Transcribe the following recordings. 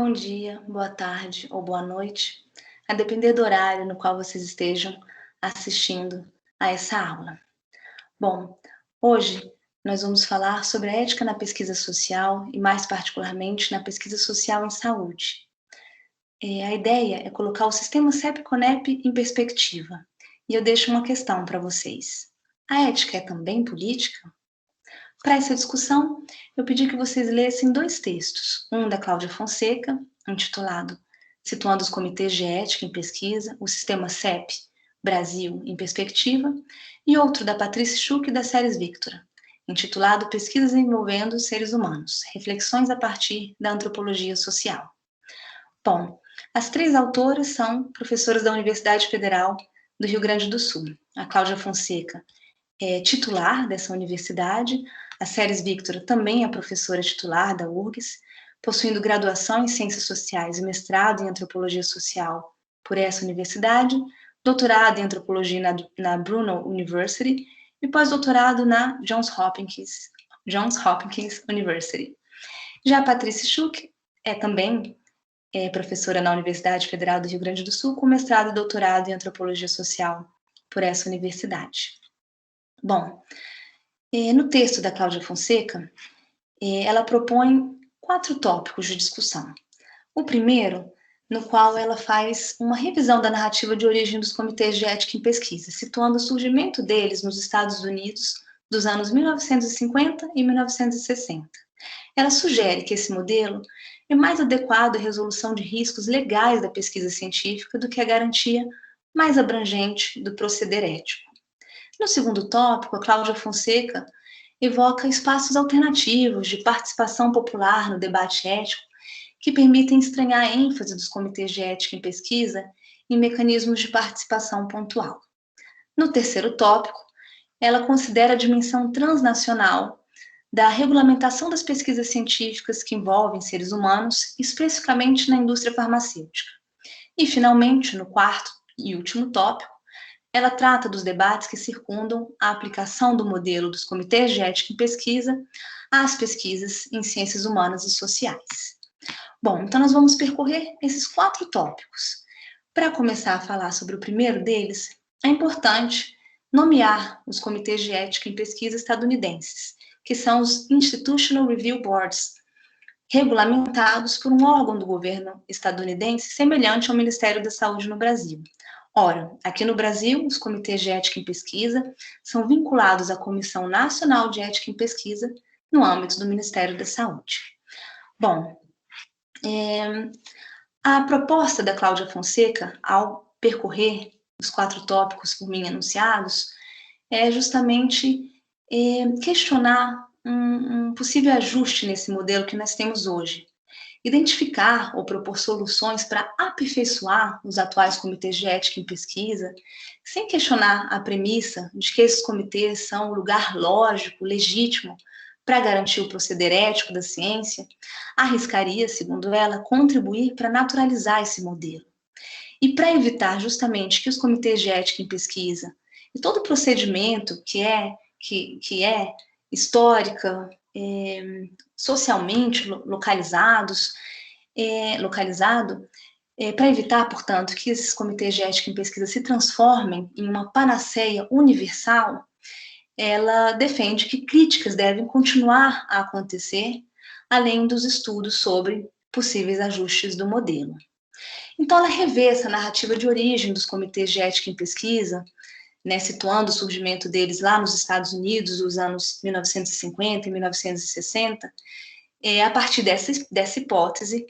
Bom dia, boa tarde ou boa noite, a depender do horário no qual vocês estejam assistindo a essa aula. Bom, hoje nós vamos falar sobre a ética na pesquisa social e, mais particularmente, na pesquisa social em saúde. A ideia é colocar o sistema CEP-CONEP em perspectiva. E eu deixo uma questão para vocês. A ética é também política? Para essa discussão, eu pedi que vocês lessem dois textos, um da Cláudia Fonseca, intitulado Situando os Comitês de Ética em Pesquisa, o Sistema CEP, Brasil em Perspectiva, e outro da Patrícia Schuch e da Ceres Victora, intitulado Pesquisas envolvendo os seres humanos, reflexões a partir da antropologia social. Bom, as três autoras são professoras da Universidade Federal do Rio Grande do Sul. A Cláudia Fonseca é titular dessa universidade. A Ceres Victora também é professora titular da URGS, possuindo graduação em Ciências Sociais e mestrado em Antropologia Social por essa universidade, doutorado em Antropologia na Brunel University e pós-doutorado na Johns Hopkins University. Já a Patrícia Schuch também é professora na Universidade Federal do Rio Grande do Sul, com mestrado e doutorado em Antropologia Social por essa universidade. Bom, no texto da Cláudia Fonseca, ela propõe 4 tópicos de discussão. O primeiro, no qual ela faz uma revisão da narrativa de origem dos comitês de ética em pesquisa, situando o surgimento deles nos Estados Unidos dos anos 1950 e 1960. Ela sugere que esse modelo é mais adequado à resolução de riscos legais da pesquisa científica do que a garantia mais abrangente do proceder ético. No segundo tópico, a Cláudia Fonseca evoca espaços alternativos de participação popular no debate ético que permitem estranhar a ênfase dos comitês de ética em pesquisa em mecanismos de participação pontual. No terceiro tópico, ela considera a dimensão transnacional da regulamentação das pesquisas científicas que envolvem seres humanos, especificamente na indústria farmacêutica. E, finalmente, no quarto e último tópico, ela trata dos debates que circundam a aplicação do modelo dos comitês de ética em pesquisa às pesquisas em ciências humanas e sociais. Bom, então nós vamos percorrer esses 4 tópicos. Para começar a falar sobre o primeiro deles, é importante nomear os comitês de ética em pesquisa estadunidenses, que são os Institutional Review Boards, regulamentados por um órgão do governo estadunidense semelhante ao Ministério da Saúde no Brasil. Ora, aqui no Brasil, os comitês de ética em pesquisa são vinculados à Comissão Nacional de Ética em Pesquisa no âmbito do Ministério da Saúde. Bom, a proposta da Cláudia Fonseca, ao percorrer os 4 tópicos por mim enunciados, é justamente questionar um possível ajuste nesse modelo que nós temos hoje. Identificar ou propor soluções para aperfeiçoar os atuais comitês de ética em pesquisa, sem questionar a premissa de que esses comitês são um lugar lógico, legítimo, para garantir o proceder ético da ciência, arriscaria, segundo ela, contribuir para naturalizar esse modelo. E para evitar justamente que os comitês de ética em pesquisa e todo o procedimento que é histórica, socialmente localizado, para evitar, portanto, que esses comitês de ética em pesquisa se transformem em uma panaceia universal, ela defende que críticas devem continuar a acontecer, além dos estudos sobre possíveis ajustes do modelo. Então, ela revê essa narrativa de origem dos comitês de ética em pesquisa, situando o surgimento deles lá nos Estados Unidos, nos anos 1950 e 1960, a partir dessa hipótese,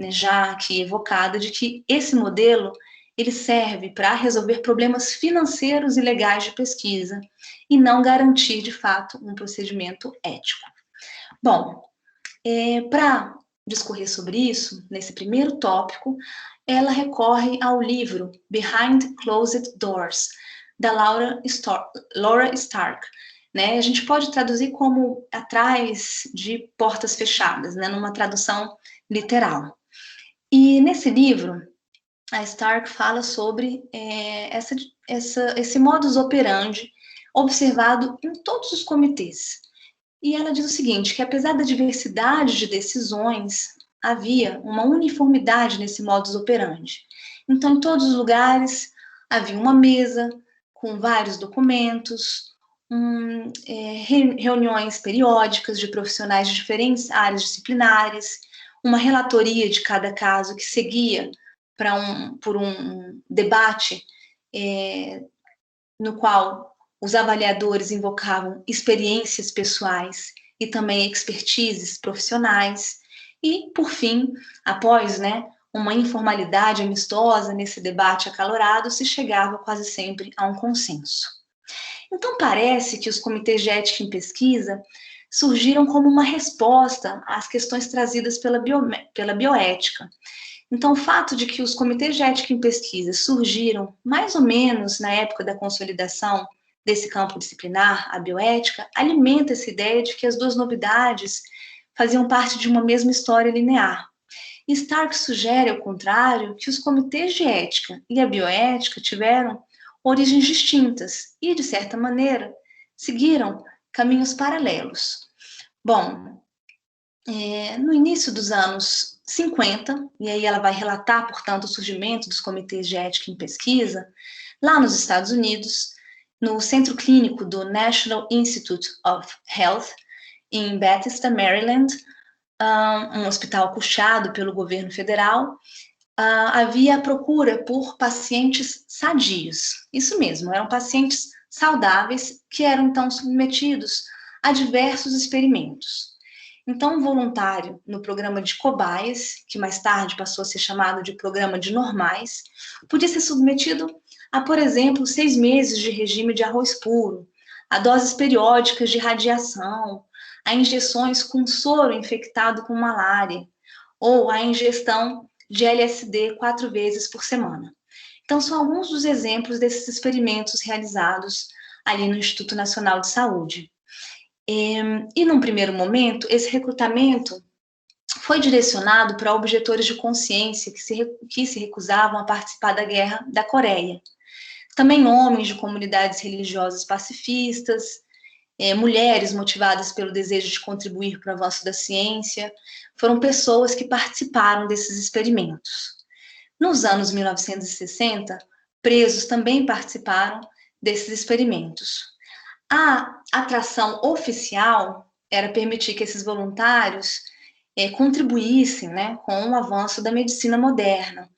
já aqui evocada, de que esse modelo ele serve para resolver problemas financeiros e legais de pesquisa e não garantir, de fato, um procedimento ético. Bom, para discorrer sobre isso, nesse primeiro tópico, ela recorre ao livro Behind Closed Doors, da Laura Stark. A gente pode traduzir como atrás de portas fechadas, numa tradução literal. E nesse livro, a Stark fala sobre esse modus operandi observado em todos os comitês. E ela diz o seguinte, que apesar da diversidade de decisões havia uma uniformidade nesse modus operandi. Então, em todos os lugares, havia uma mesa com vários documentos, reuniões periódicas de profissionais de diferentes áreas disciplinares, uma relatoria de cada caso que seguia por um debate no qual os avaliadores invocavam experiências pessoais e também expertises profissionais. E, por fim, após uma informalidade amistosa nesse debate acalorado, se chegava quase sempre a um consenso. Então, parece que os comitês de ética em pesquisa surgiram como uma resposta às questões trazidas pela bioética. Então, o fato de que os comitês de ética em pesquisa surgiram mais ou menos na época da consolidação desse campo disciplinar, a bioética, alimenta essa ideia de que as duas novidades faziam parte de uma mesma história linear. E Stark sugere, ao contrário, que os comitês de ética e a bioética tiveram origens distintas e, de certa maneira, seguiram caminhos paralelos. Bom, no início dos anos 50, e aí ela vai relatar, portanto, o surgimento dos comitês de ética em pesquisa, lá nos Estados Unidos, no Centro Clínico do National Institute of Health, em Bethesda, Maryland, um hospital custeado pelo governo federal, havia procura por pacientes sadios. Isso mesmo, eram pacientes saudáveis que eram então submetidos a diversos experimentos. Então, um voluntário no programa de cobaias, que mais tarde passou a ser chamado de programa de normais, podia ser submetido a, por exemplo, 6 meses de regime de arroz puro, a doses periódicas de radiação, a injeções com soro infectado com malária, ou a ingestão de LSD 4 vezes por semana. Então, são alguns dos exemplos desses experimentos realizados ali no Instituto Nacional de Saúde. E num primeiro momento, esse recrutamento foi direcionado para objetores de consciência que se recusavam a participar da Guerra da Coreia. Também homens de comunidades religiosas pacifistas, mulheres motivadas pelo desejo de contribuir para o avanço da ciência, foram pessoas que participaram desses experimentos. Nos anos 1960, presos também participaram desses experimentos. A atração oficial era permitir que esses voluntários contribuíssem com o avanço da medicina moderna,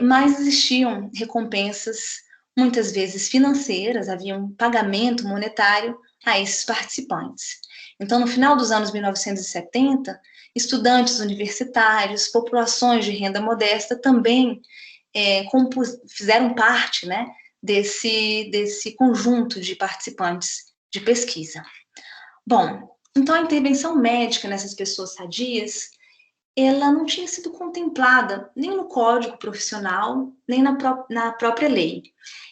mas existiam recompensas, muitas vezes financeiras, havia um pagamento monetário a esses participantes. Então, no final dos anos 1970, estudantes universitários, populações de renda modesta também fizeram parte desse conjunto de participantes de pesquisa. Bom, então a intervenção médica nessas pessoas sadias, ela não tinha sido contemplada nem no Código Profissional, nem na própria lei.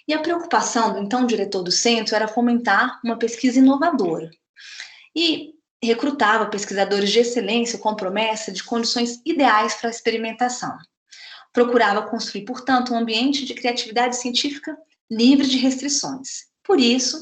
E a preocupação do então diretor do centro era fomentar uma pesquisa inovadora. E recrutava pesquisadores de excelência com promessa de condições ideais para a experimentação. Procurava construir, portanto, um ambiente de criatividade científica livre de restrições. Por isso,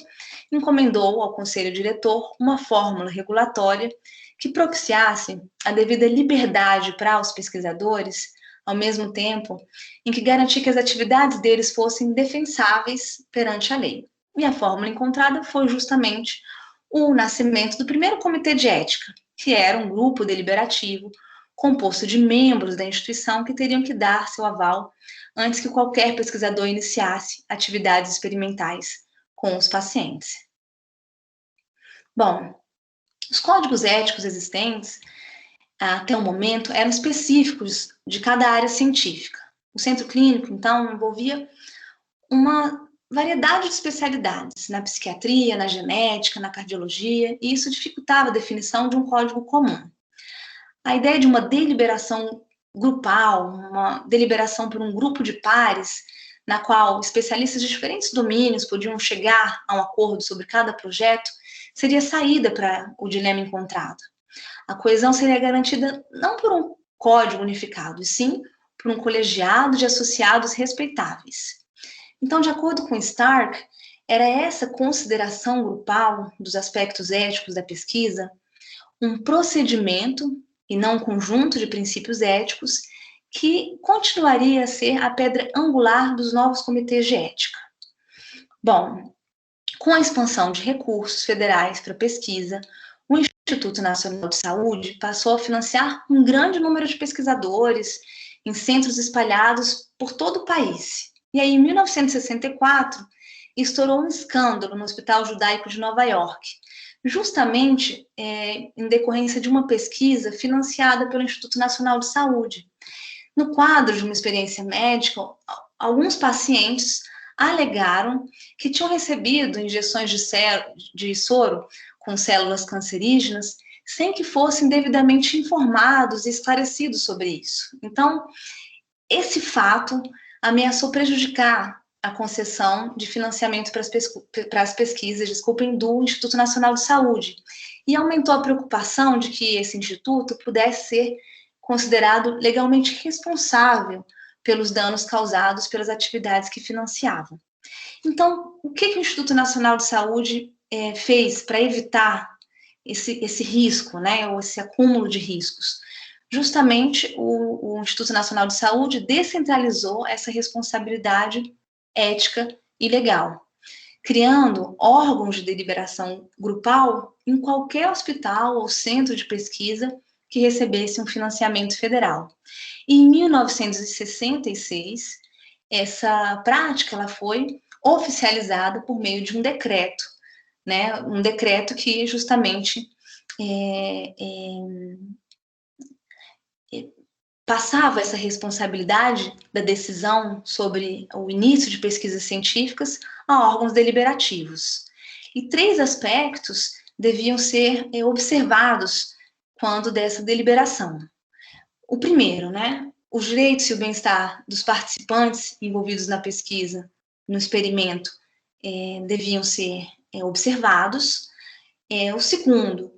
encomendou ao conselho diretor uma fórmula regulatória que propiciasse a devida liberdade para os pesquisadores, ao mesmo tempo em que garantia que as atividades deles fossem defensáveis perante a lei. E a fórmula encontrada foi justamente o nascimento do primeiro comitê de ética, que era um grupo deliberativo composto de membros da instituição que teriam que dar seu aval antes que qualquer pesquisador iniciasse atividades experimentais com os pacientes. Bom, os códigos éticos existentes até o momento eram específicos de cada área científica. O centro clínico, então, envolvia uma variedade de especialidades na psiquiatria, na genética, na cardiologia, e isso dificultava a definição de um código comum. A ideia de uma deliberação grupal, uma deliberação por um grupo de pares, na qual especialistas de diferentes domínios podiam chegar a um acordo sobre cada projeto, seria saída para o dilema encontrado. A coesão seria garantida não por um código unificado, e sim por um colegiado de associados respeitáveis. Então, de acordo com Stark, era essa consideração grupal dos aspectos éticos da pesquisa um procedimento e não um conjunto de princípios éticos, que continuaria a ser a pedra angular dos novos comitês de ética. Bom, com a expansão de recursos federais para pesquisa, o Instituto Nacional de Saúde passou a financiar um grande número de pesquisadores em centros espalhados por todo o país. E aí, em 1964, estourou um escândalo no Hospital Judaico de Nova York, justamente em decorrência de uma pesquisa financiada pelo Instituto Nacional de Saúde. No quadro de uma experiência médica, alguns pacientes alegaram que tinham recebido injeções de soro com células cancerígenas sem que fossem devidamente informados e esclarecidos sobre isso. Então, esse fato ameaçou prejudicar a concessão de financiamento para as pesquisas, do Instituto Nacional de Saúde, e aumentou a preocupação de que esse instituto pudesse ser considerado legalmente responsável pelos danos causados pelas atividades que financiavam. Então, o que o Instituto Nacional de Saúde fez para evitar esse risco, né, ou esse acúmulo de riscos? Justamente o Instituto Nacional de Saúde descentralizou essa responsabilidade ética e legal, criando órgãos de deliberação grupal em qualquer hospital ou centro de pesquisa que recebesse um financiamento federal. E em 1966, essa prática ela foi oficializada por meio de um decreto, né? Um decreto que justamente passava essa responsabilidade da decisão sobre o início de pesquisas científicas a órgãos deliberativos. E 3 aspectos deviam ser observados quando dessa deliberação. O primeiro, né, os direitos e o bem-estar dos participantes envolvidos na pesquisa, no experimento, deviam ser observados. O segundo,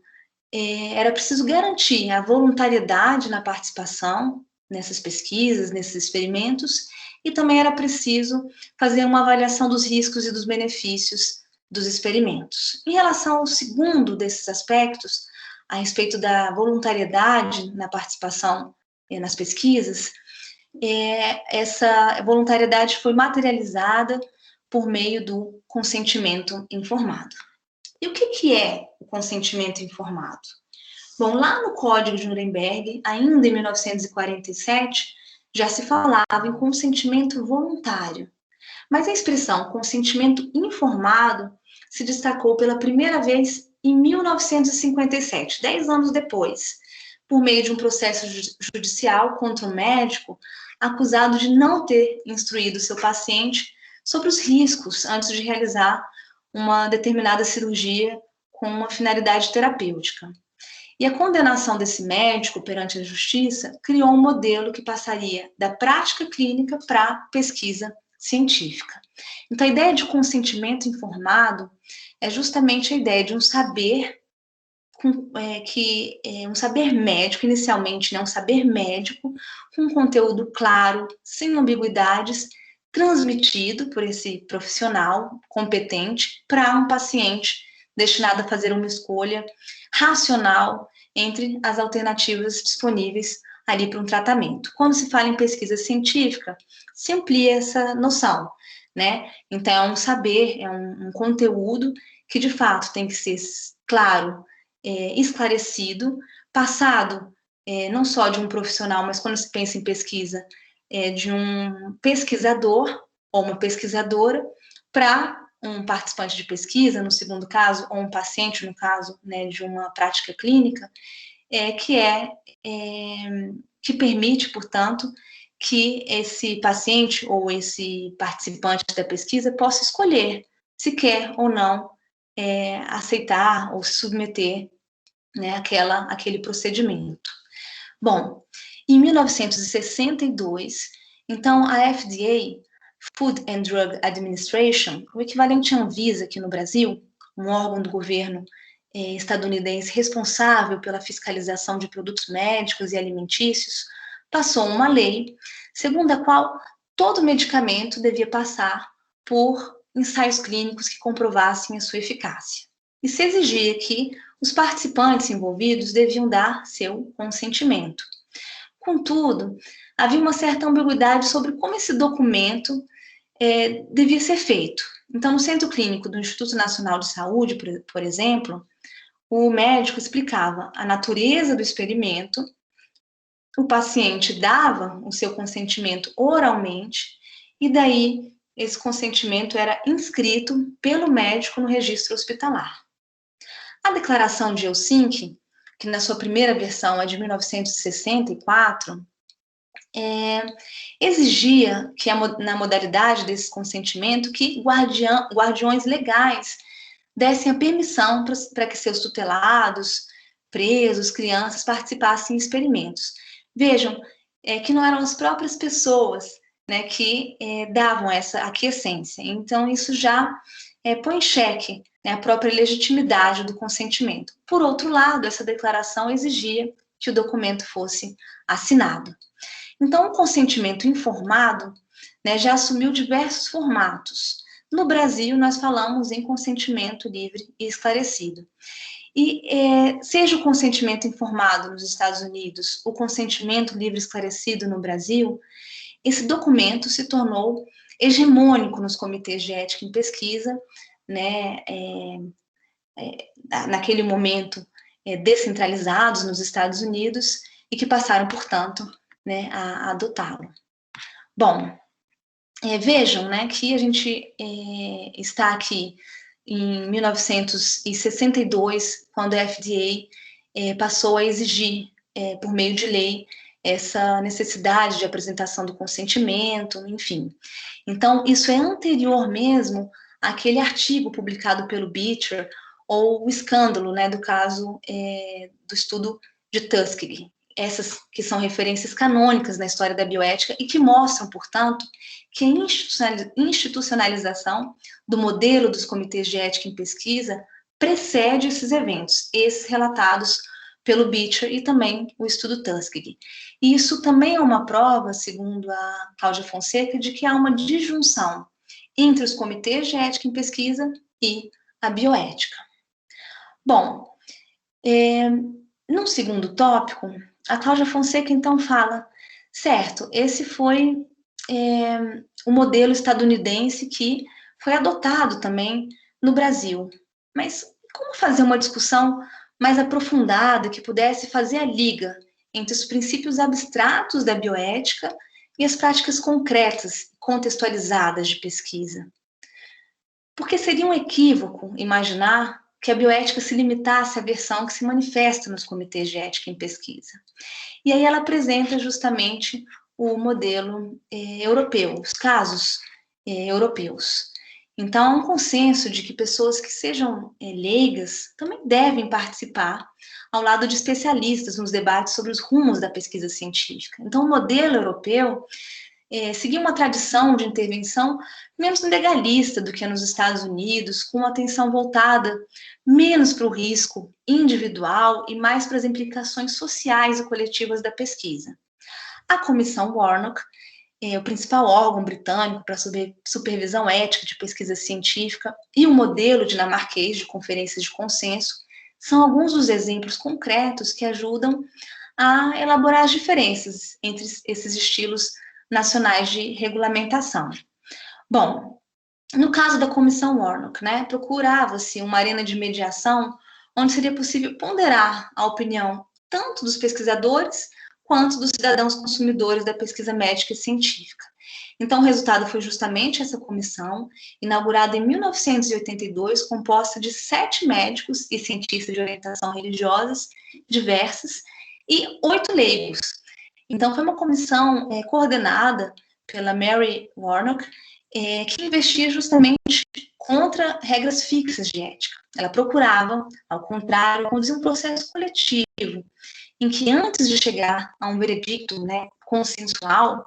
era preciso garantir a voluntariedade na participação nessas pesquisas, nesses experimentos, e também era preciso fazer uma avaliação dos riscos e dos benefícios dos experimentos. Em relação ao segundo desses aspectos, a respeito da voluntariedade na participação nas pesquisas, essa voluntariedade foi materializada por meio do consentimento informado. E o que é o consentimento informado? Bom, lá no Código de Nuremberg, ainda em 1947, já se falava em consentimento voluntário. Mas a expressão consentimento informado se destacou pela primeira vez em 1957, 10 anos depois, por meio de um processo judicial contra um médico acusado de não ter instruído seu paciente sobre os riscos antes de realizar uma determinada cirurgia com uma finalidade terapêutica. E a condenação desse médico perante a justiça criou um modelo que passaria da prática clínica para a pesquisa científica. Então, a ideia de consentimento informado é justamente a ideia de um saber um saber médico, inicialmente, né, um saber médico, com conteúdo claro, sem ambiguidades, transmitido por esse profissional competente para um paciente destinado a fazer uma escolha racional entre as alternativas disponíveis ali para um tratamento. Quando se fala em pesquisa científica, se amplia essa noção, né? Então, é um saber, é um conteúdo que, de fato, tem que ser claro, esclarecido, passado não só de um profissional, mas quando se pensa em pesquisa, de um pesquisador ou uma pesquisadora para um participante de pesquisa, no segundo caso, ou um paciente, no caso, né, de uma prática clínica, que permite, portanto, que esse paciente ou esse participante da pesquisa possa escolher se quer ou não aceitar ou se submeter, né, aquele procedimento. Bom, em 1962, então a FDA, Food and Drug Administration, o equivalente à Anvisa aqui no Brasil, um órgão do governo estadunidense responsável pela fiscalização de produtos médicos e alimentícios, passou uma lei segundo a qual todo medicamento devia passar por ensaios clínicos que comprovassem a sua eficácia. E se exigia que os participantes envolvidos deviam dar seu consentimento. Contudo, havia uma certa ambiguidade sobre como esse documento devia ser feito. Então, no Centro Clínico do Instituto Nacional de Saúde, por exemplo, o médico explicava a natureza do experimento, o paciente dava o seu consentimento oralmente, e daí esse consentimento era inscrito pelo médico no registro hospitalar. A Declaração de Helsinki, que na sua primeira versão é de 1964, exigia que na modalidade desse consentimento que guardiões legais dessem a permissão para que seus tutelados, presos, crianças participassem em experimentos. Vejam que não eram as próprias pessoas, né, que davam essa aquiescência. Então, isso já põe em xeque, né, a própria legitimidade do consentimento. Por outro lado, essa declaração exigia que o documento fosse assinado. Então, o consentimento informado, né, já assumiu diversos formatos. No Brasil, nós falamos em consentimento livre e esclarecido. E seja o consentimento informado nos Estados Unidos, o consentimento livre e esclarecido no Brasil, esse documento se tornou hegemônico nos comitês de ética em pesquisa, né, naquele momento descentralizados nos Estados Unidos e que passaram, portanto, né, a adotá-lo. Bom, vejam, né, que a gente está aqui em 1962, quando a FDA passou a exigir, por meio de lei, essa necessidade de apresentação do consentimento, enfim. Então, isso é anterior mesmo àquele artigo publicado pelo Beecher, ou o escândalo, né, do caso do estudo de Tuskegee. Essas que são referências canônicas na história da bioética e que mostram, portanto, que a institucionalização do modelo dos comitês de ética em pesquisa precede esses eventos, esses relatados pelo Beecher e também o estudo Tuskegee. E isso também é uma prova, segundo a Cláudia Fonseca, de que há uma disjunção entre os comitês de ética em pesquisa e a bioética. Bom, no segundo tópico, a Cláudia Fonseca, então, fala, certo, esse foi o modelo estadunidense que foi adotado também no Brasil. Mas como fazer uma discussão mais aprofundada que pudesse fazer a liga entre os princípios abstratos da bioética e as práticas concretas, contextualizadas de pesquisa? Porque seria um equívoco imaginar que a bioética se limitasse à versão que se manifesta nos comitês de ética em pesquisa. E aí ela apresenta justamente o modelo europeu, os casos europeus. Então, há um consenso de que pessoas que sejam leigas também devem participar ao lado de especialistas nos debates sobre os rumos da pesquisa científica. Então, o modelo europeu seguia uma tradição de intervenção menos legalista do que nos Estados Unidos, com uma atenção voltada menos para o risco individual e mais para as implicações sociais e coletivas da pesquisa. A Comissão Warnock, o principal órgão britânico para supervisão ética de pesquisa científica, e o modelo dinamarquês de conferências de consenso, são alguns dos exemplos concretos que ajudam a elaborar as diferenças entre esses estilos nacionais de regulamentação. Bom, no caso da Comissão Warnock, né, procurava-se uma arena de mediação onde seria possível ponderar a opinião tanto dos pesquisadores quanto dos cidadãos consumidores da pesquisa médica e científica. Então, o resultado foi justamente essa comissão, inaugurada em 1982, composta de 7 médicos e cientistas de orientação religiosas diversas e 8 leigos. Então, foi uma comissão coordenada pela Mary Warnock, que investia justamente contra regras fixas de ética. Ela procurava, ao contrário, conduzir um processo coletivo, em que antes de chegar a um veredicto, né, consensual,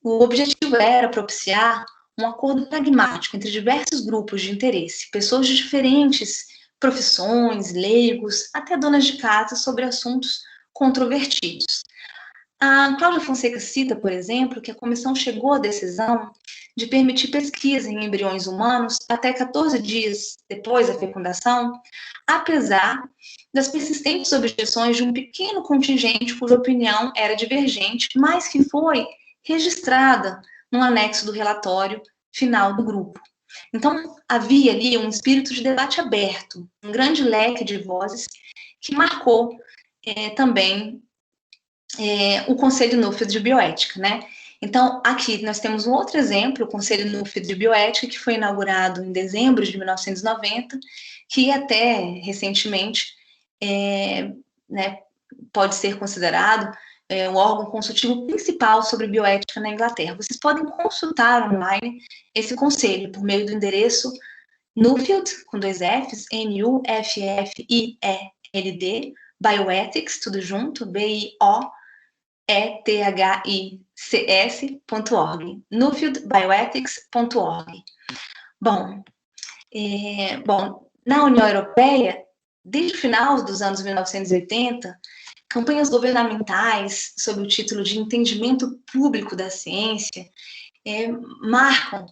o objetivo era propiciar um acordo pragmático entre diversos grupos de interesse, pessoas de diferentes profissões, leigos, até donas de casa, sobre assuntos controvertidos. A Cláudia Fonseca cita, por exemplo, que a comissão chegou à decisão de permitir pesquisa em embriões humanos até 14 dias depois da fecundação, apesar das persistentes objeções de um pequeno contingente cuja opinião era divergente, mas que foi registrada no anexo do relatório final do grupo. Então, havia ali um espírito de debate aberto, um grande leque de vozes que marcou também o Conselho Nuffield de Bioética, né? Então, aqui nós temos um outro exemplo, o Conselho Nuffield de Bioética, que foi inaugurado em dezembro de 1990, que até recentemente né, pode ser considerado o órgão consultivo principal sobre bioética na Inglaterra. Vocês podem consultar online esse conselho por meio do endereço Nuffield, com 2 Fs, Nuffield, Bioethics, tudo junto, BIOETHICS.org, nufieldbioethics.org. Bom, na União Europeia, desde o final dos anos 1980, campanhas governamentais sob o título de entendimento público da ciência marcam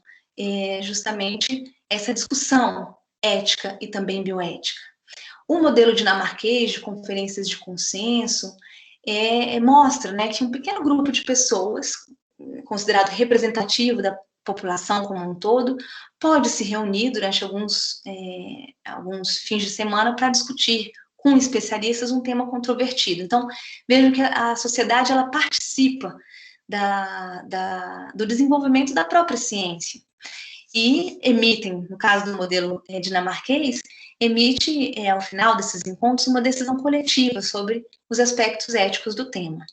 justamente essa discussão ética e também bioética. O modelo dinamarquês de conferências de consenso mostra, né, que um pequeno grupo de pessoas, considerado representativo da população como um todo, pode se reunir durante alguns fins de semana para discutir com especialistas um tema controvertido. Então, vejam que a sociedade ela participa do desenvolvimento da própria ciência e emitem, no caso do modelo dinamarquês, emite, ao final desses encontros, uma decisão coletiva sobre os aspectos éticos do tema.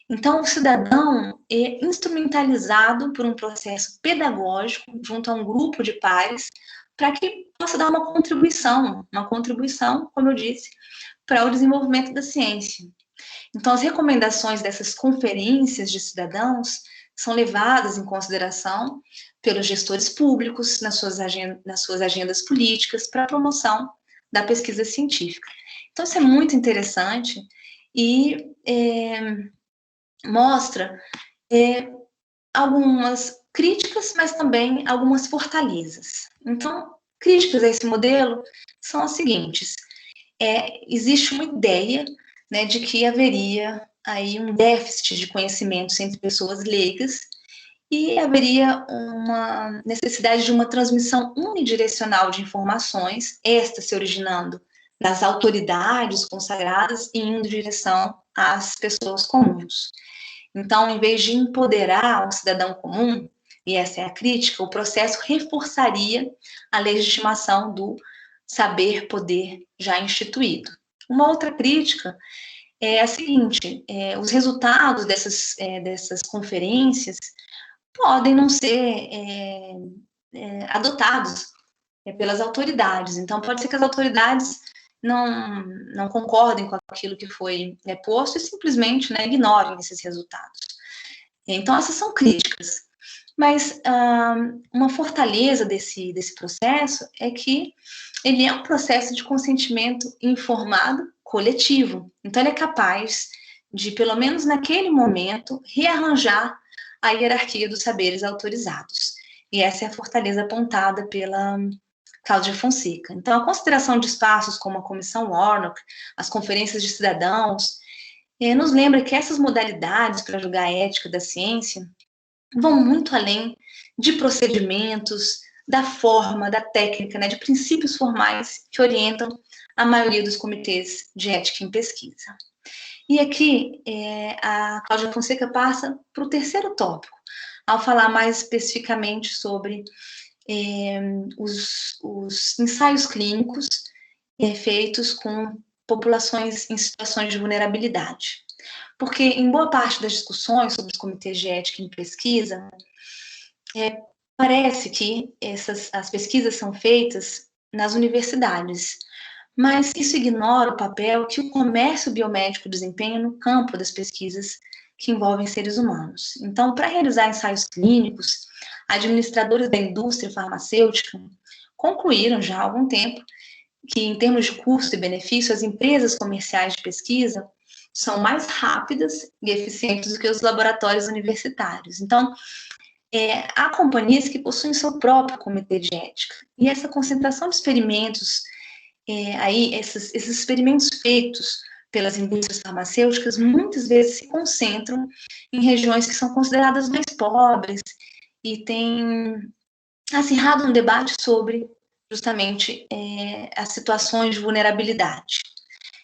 Então, o cidadão é instrumentalizado por um processo pedagógico junto a um grupo de pares para que possa dar uma contribuição, como eu disse, para o desenvolvimento da ciência. Então, as recomendações dessas conferências de cidadãos são levadas em consideração pelos gestores públicos nas suas agendas políticas para a promoção da pesquisa científica. Então, isso é muito interessante e mostra algumas críticas, mas também algumas fortalezas. Então, críticas a esse modelo são as seguintes. Existe uma ideia, né, de que haveria aí um déficit de conhecimentos entre pessoas leigas e haveria uma necessidade de uma transmissão unidirecional de informações, esta se originando das autoridades consagradas e indo em direção às pessoas comuns. Então, em vez de empoderar o cidadão comum, e essa é a crítica, o processo reforçaria a legitimação do saber-poder já instituído. Uma outra crítica é a seguinte: os resultados dessas conferências podem não ser adotados pelas autoridades. Então, pode ser que as autoridades não concordem com aquilo que foi posto e simplesmente ignorem esses resultados. Então, essas são críticas. Mas uma fortaleza desse processo é que ele é um processo de consentimento informado coletivo. Então, ele é capaz de, pelo menos naquele momento, rearranjar a hierarquia dos saberes autorizados. E essa é a fortaleza apontada pela Cláudia Fonseca. Então, a consideração de espaços como a Comissão Warnock, as conferências de cidadãos, nos lembra que essas modalidades para julgar a ética da ciência vão muito além de procedimentos, da forma, da técnica, de princípios formais que orientam a maioria dos comitês de ética em pesquisa. E aqui, a Cláudia Fonseca passa para o terceiro tópico, ao falar mais especificamente sobre os ensaios clínicos feitos com populações em situações de vulnerabilidade. Porque em boa parte das discussões sobre os comitês de ética em pesquisa, parece que as pesquisas são feitas nas universidades, mas isso ignora o papel que o comércio biomédico desempenha no campo das pesquisas que envolvem seres humanos. Então, para realizar ensaios clínicos, administradores da indústria farmacêutica concluíram já há algum tempo que, em termos de custo e benefício, as empresas comerciais de pesquisa são mais rápidas e eficientes do que os laboratórios universitários. Então, há companhias que possuem seu próprio comitê de ética. E essa concentração de experimentos, esses experimentos feitos pelas indústrias farmacêuticas, muitas vezes se concentram em regiões que são consideradas mais pobres e tem acirrado um debate sobre justamente as situações de vulnerabilidade.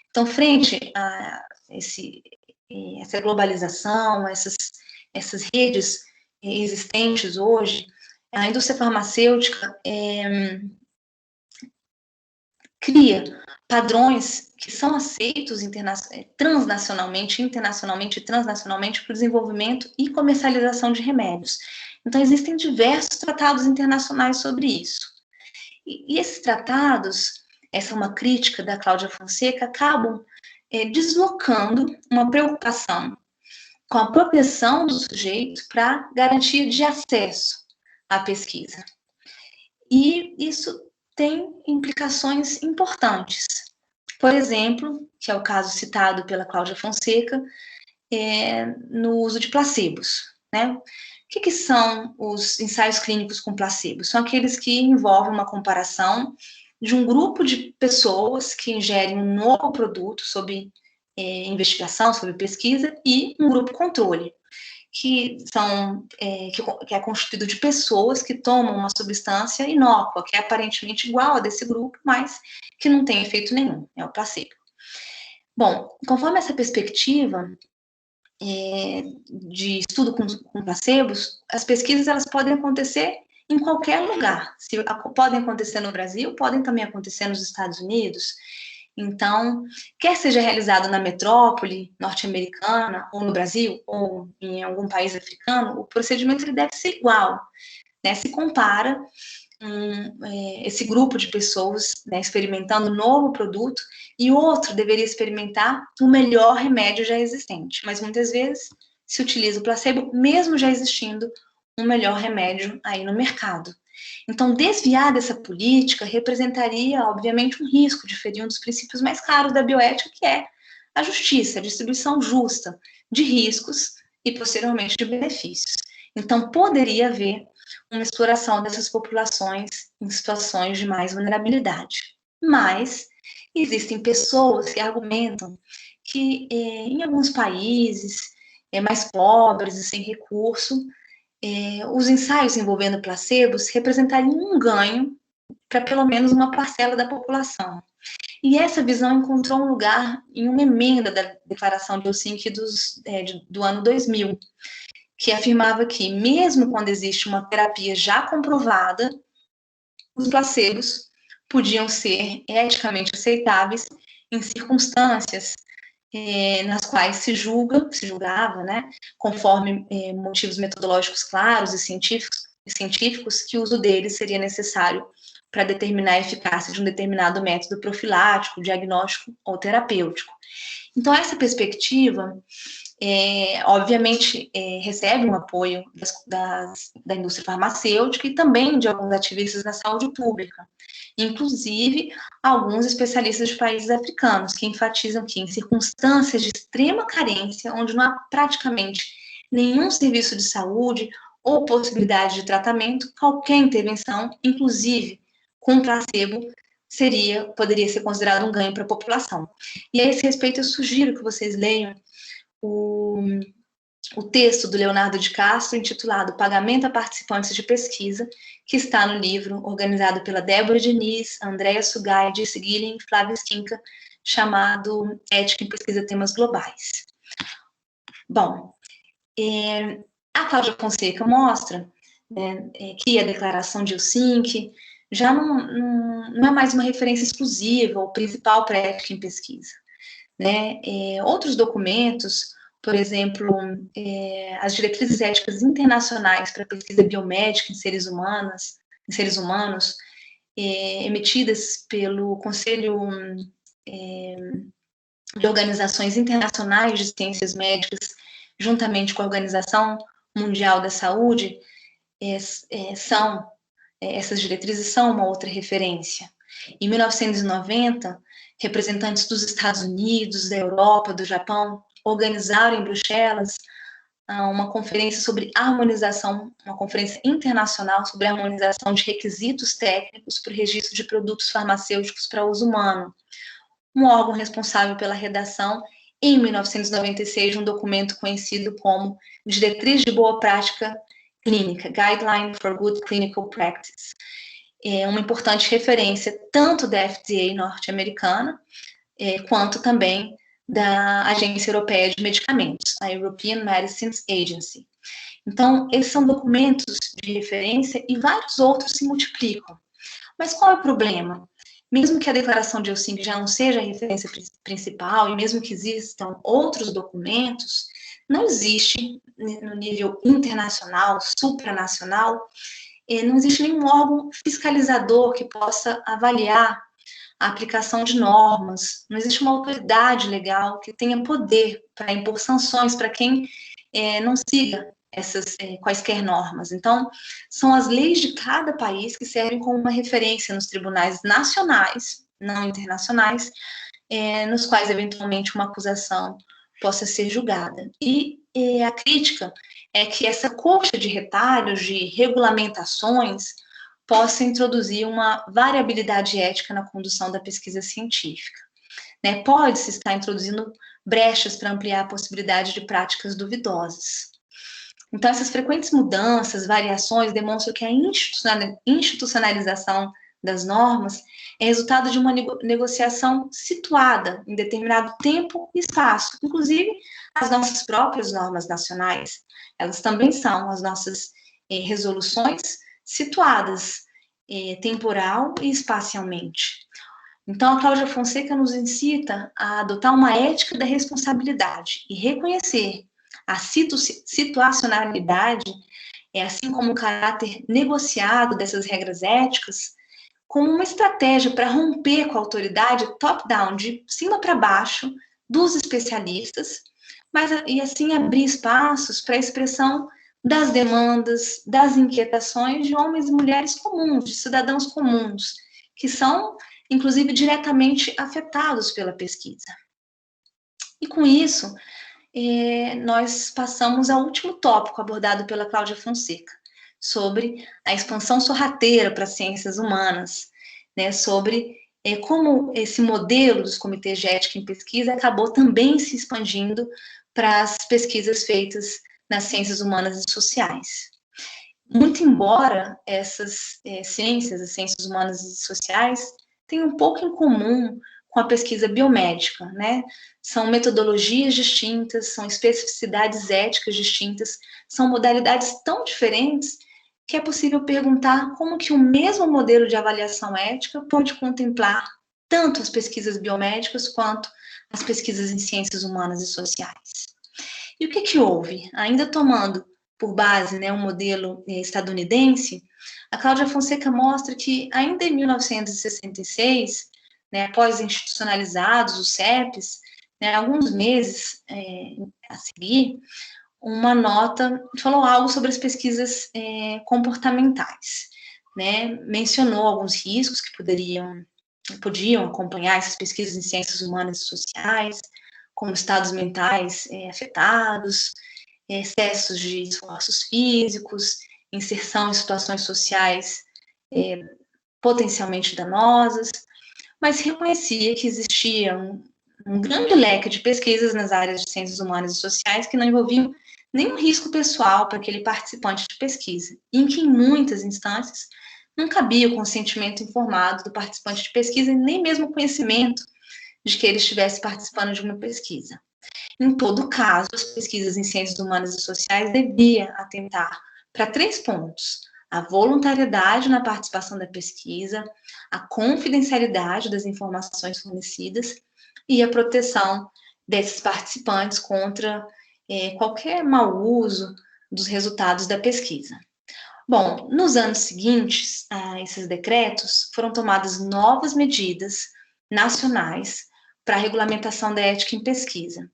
Então, frente a essa globalização, essas redes existentes hoje, a indústria farmacêutica cria padrões que são aceitos transnacionalmente, internacionalmente e transnacionalmente para o desenvolvimento e comercialização de remédios. Então, existem diversos tratados internacionais sobre isso. E esses tratados, essa é uma crítica da Cláudia Fonseca, acabam deslocando uma preocupação com a proteção do sujeito para garantia de acesso à pesquisa. E isso tem implicações importantes. Por exemplo, que é o caso citado pela Cláudia Fonseca, no uso de placebos, né? O que são os ensaios clínicos com placebos? São aqueles que envolvem uma comparação de um grupo de pessoas que ingerem um novo produto sob investigação, sob pesquisa, e um grupo controle, que é constituído de pessoas que tomam uma substância inócua, que é aparentemente igual a desse grupo, mas que não tem efeito nenhum, é o placebo. Bom, conforme essa perspectiva de estudo com placebos, as pesquisas elas podem acontecer em qualquer lugar. Podem acontecer no Brasil, podem também acontecer nos Estados Unidos. Então, quer seja realizado na metrópole norte-americana, ou no Brasil, ou em algum país africano, o procedimento ele deve ser igual, né? Se compara esse grupo de pessoas, né, experimentando um novo produto, e outro deveria experimentar o melhor remédio já existente. Mas muitas vezes se utiliza o placebo, mesmo já existindo um melhor remédio aí no mercado. Então, desviar dessa política representaria, obviamente, um risco de ferir um dos princípios mais caros da bioética, que é a justiça, a distribuição justa de riscos e, posteriormente, de benefícios. Então, poderia haver uma exploração dessas populações em situações de mais vulnerabilidade. Mas existem pessoas que argumentam que em alguns países mais pobres e sem recurso, os ensaios envolvendo placebos representariam um ganho para pelo menos uma parcela da população. E essa visão encontrou um lugar em uma emenda da Declaração de Helsinki do ano 2000, que afirmava que, mesmo quando existe uma terapia já comprovada, os placebos podiam ser eticamente aceitáveis em circunstâncias nas quais se julgava, né, conforme motivos metodológicos claros e científicos, que o uso deles seria necessário para determinar a eficácia de um determinado método profilático, diagnóstico ou terapêutico. Então, essa perspectiva, obviamente, recebe um apoio da indústria farmacêutica e também de alguns ativistas da saúde pública, inclusive alguns especialistas de países africanos, que enfatizam que em circunstâncias de extrema carência, onde não há praticamente nenhum serviço de saúde ou possibilidade de tratamento, qualquer intervenção, inclusive com placebo, poderia ser considerado um ganho para a população. E a esse respeito, eu sugiro que vocês leiam o texto do Leonardo de Castro, intitulado Pagamento a Participantes de Pesquisa, que está no livro organizado pela Débora Diniz, Andréa Sugay, Dirce Guilhem e Flávia Skinka, chamado Ética em Pesquisa Temas Globais. Bom, a Cláudia Fonseca mostra, né, que a Declaração de Helsinki já não é mais uma referência exclusiva ou principal para a ética em pesquisa, né? Outros documentos, por exemplo, as diretrizes éticas internacionais para pesquisa biomédica em seres humanos, emitidas pelo Conselho de Organizações Internacionais de Ciências Médicas, juntamente com a Organização Mundial da Saúde, essas diretrizes são uma outra referência. Em 1990, representantes dos Estados Unidos, da Europa, do Japão, organizaram em Bruxelas uma conferência sobre harmonização, uma conferência internacional sobre harmonização de requisitos técnicos para o registro de produtos farmacêuticos para uso humano. Um órgão responsável pela redação, em 1996, de um documento conhecido como Diretriz de Boa Prática Clínica, Guideline for Good Clinical Practice. É uma importante referência tanto da FDA norte-americana, quanto também da Agência Europeia de Medicamentos, a European Medicines Agency. Então, esses são documentos de referência e vários outros se multiplicam. Mas qual é o problema? Mesmo que a declaração de Helsinki já não seja a referência principal, e mesmo que existam outros documentos, não existe, no nível internacional, supranacional, não existe nenhum órgão fiscalizador que possa avaliar a aplicação de normas, não existe uma autoridade legal que tenha poder para impor sanções para quem não siga essas quaisquer normas. Então, são as leis de cada país que servem como uma referência nos tribunais nacionais, não internacionais, nos quais, eventualmente, uma acusação possa ser julgada. E a crítica é que essa coxa de retalhos, de regulamentações, possa introduzir uma variabilidade ética na condução da pesquisa científica. Né? Pode-se estar introduzindo brechas para ampliar a possibilidade de práticas duvidosas. Então, essas frequentes mudanças, variações, demonstram que a institucionalização das normas é resultado de uma negociação situada em determinado tempo e espaço, inclusive as nossas próprias normas nacionais. Elas também são as nossas resoluções situadas temporal e espacialmente. Então, a Cláudia Fonseca nos incita a adotar uma ética da responsabilidade e reconhecer a situacionalidade, assim como o caráter negociado dessas regras éticas, como uma estratégia para romper com a autoridade top-down, de cima para baixo, dos especialistas, e assim abrir espaços para a expressão das demandas, das inquietações de homens e mulheres comuns, de cidadãos comuns, que são, inclusive, diretamente afetados pela pesquisa. E com isso, nós passamos ao último tópico abordado pela Cláudia Fonseca, sobre a expansão sorrateira para as ciências humanas, né, sobre como esse modelo dos comitês de ética em pesquisa acabou também se expandindo para as pesquisas feitas nas ciências humanas e sociais. Muito embora essas ciências, as ciências humanas e sociais, tenham um pouco em comum com a pesquisa biomédica, né? São metodologias distintas, são especificidades éticas distintas, são modalidades tão diferentes que é possível perguntar como que o mesmo modelo de avaliação ética pode contemplar tanto as pesquisas biomédicas quanto as pesquisas em ciências humanas e sociais. E o que houve? Ainda tomando por base, né, um modelo estadunidense, a Cláudia Fonseca mostra que ainda em 1966, né, após institucionalizados os CEPs, né, alguns meses a seguir, uma nota falou algo sobre as pesquisas comportamentais, né, mencionou alguns riscos que podiam acompanhar essas pesquisas em ciências humanas e sociais, como estados mentais afetados, excessos de esforços físicos, inserção em situações sociais potencialmente danosas, mas reconhecia que existia um grande leque de pesquisas nas áreas de ciências humanas e sociais que não envolviam nenhum risco pessoal para aquele participante de pesquisa, em que, em muitas instâncias, não cabia o consentimento informado do participante de pesquisa e nem mesmo o conhecimento de que ele estivesse participando de uma pesquisa. Em todo caso, as pesquisas em ciências humanas e sociais deviam atentar para 3 pontos: a voluntariedade na participação da pesquisa, a confidencialidade das informações fornecidas e a proteção desses participantes contra qualquer mau uso dos resultados da pesquisa. Bom, nos anos seguintes a esses decretos, foram tomadas novas medidas nacionais para a regulamentação da ética em pesquisa.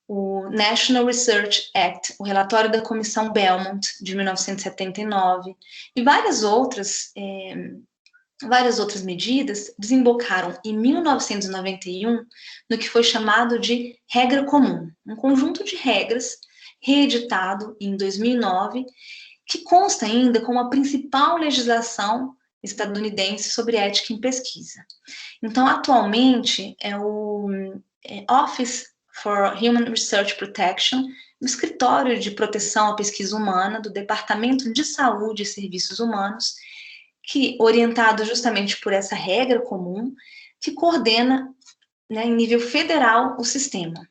O National Research Act, o relatório da Comissão Belmont, de 1979, e várias outras medidas desembocaram em 1991 no que foi chamado de regra comum, um conjunto de regras reeditado em 2009, que consta ainda como a principal legislação estadunidense sobre ética em pesquisa. Então, atualmente, é o Office for Human Research Protection, o Escritório de Proteção à Pesquisa Humana do Departamento de Saúde e Serviços Humanos, que, orientado justamente por essa regra comum, que coordena, né, em nível federal o sistema.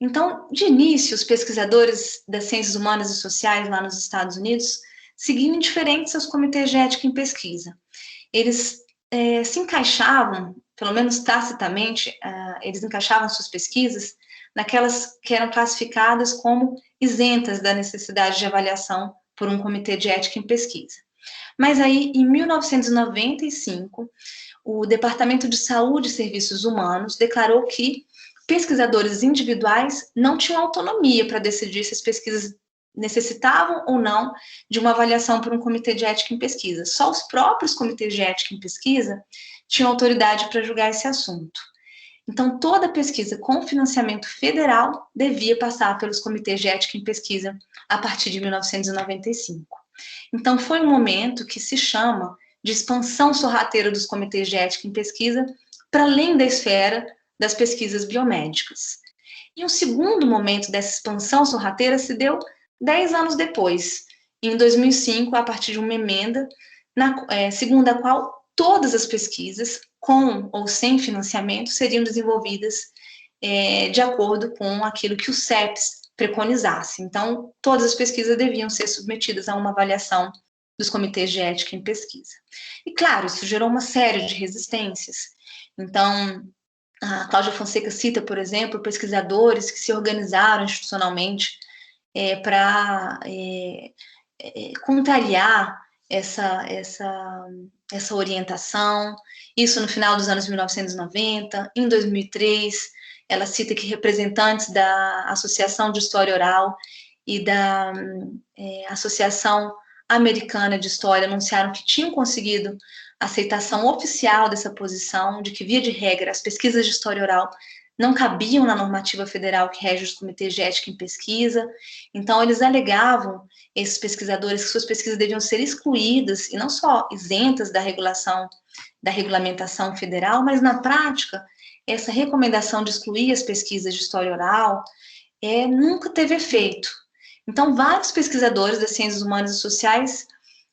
Então, de início, os pesquisadores das ciências humanas e sociais lá nos Estados Unidos seguiam indiferentes aos comitês de ética em pesquisa. Eles se encaixavam, pelo menos tacitamente, eles encaixavam suas pesquisas naquelas que eram classificadas como isentas da necessidade de avaliação por um comitê de ética em pesquisa. Mas aí, em 1995, o Departamento de Saúde e Serviços Humanos declarou que pesquisadores individuais não tinham autonomia para decidir se as pesquisas necessitavam ou não de uma avaliação por um comitê de ética em pesquisa. Só os próprios comitês de ética em pesquisa tinham autoridade para julgar esse assunto. Então, toda pesquisa com financiamento federal devia passar pelos comitês de ética em pesquisa a partir de 1995. Então, foi um momento que se chama de expansão sorrateira dos comitês de ética em pesquisa para além da esfera das pesquisas biomédicas. E um segundo momento dessa expansão sorrateira se deu 10 anos depois, em 2005, a partir de uma emenda, segundo a qual todas as pesquisas, com ou sem financiamento, seriam desenvolvidas de acordo com aquilo que o CEPS preconizasse. Então, todas as pesquisas deviam ser submetidas a uma avaliação dos comitês de ética em pesquisa. E, claro, isso gerou uma série de resistências. Então, a Cláudia Fonseca cita, por exemplo, pesquisadores que se organizaram institucionalmente para contrariar essa orientação. Isso no final dos anos 1990. Em 2003, ela cita que representantes da Associação de História Oral e da Associação Americana de História anunciaram que tinham conseguido aceitação oficial dessa posição, de que, via de regra, as pesquisas de história oral não cabiam na normativa federal que rege os comitês de ética em pesquisa. Então, eles alegavam, esses pesquisadores, que suas pesquisas deviam ser excluídas, e não só isentas da regulação, da regulamentação federal, mas, na prática, essa recomendação de excluir as pesquisas de história oral nunca teve efeito. Então, vários pesquisadores das ciências humanas e sociais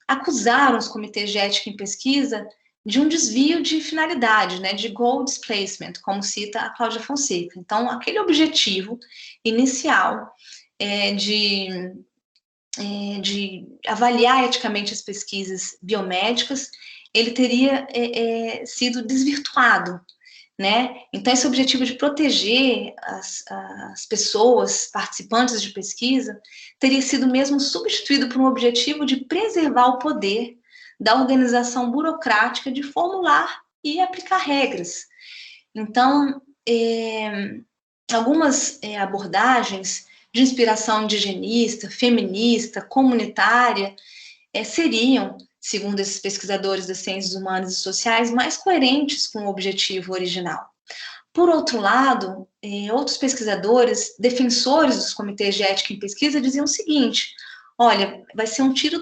acusaram os comitês de ética em pesquisa de um desvio de finalidade, né, de goal displacement, como cita a Cláudia Fonseca. Então, aquele objetivo inicial de avaliar eticamente as pesquisas biomédicas, ele teria sido desvirtuado, né? Então, esse objetivo de proteger as pessoas participantes de pesquisa teria sido mesmo substituído por um objetivo de preservar o poder da organização burocrática de formular e aplicar regras. Então, algumas abordagens de inspiração indigenista, feminista, comunitária, seriam, segundo esses pesquisadores das ciências humanas e sociais, mais coerentes com o objetivo original. Por outro lado, outros pesquisadores, defensores dos comitês de ética em pesquisa, diziam o seguinte: olha, vai ser um tiro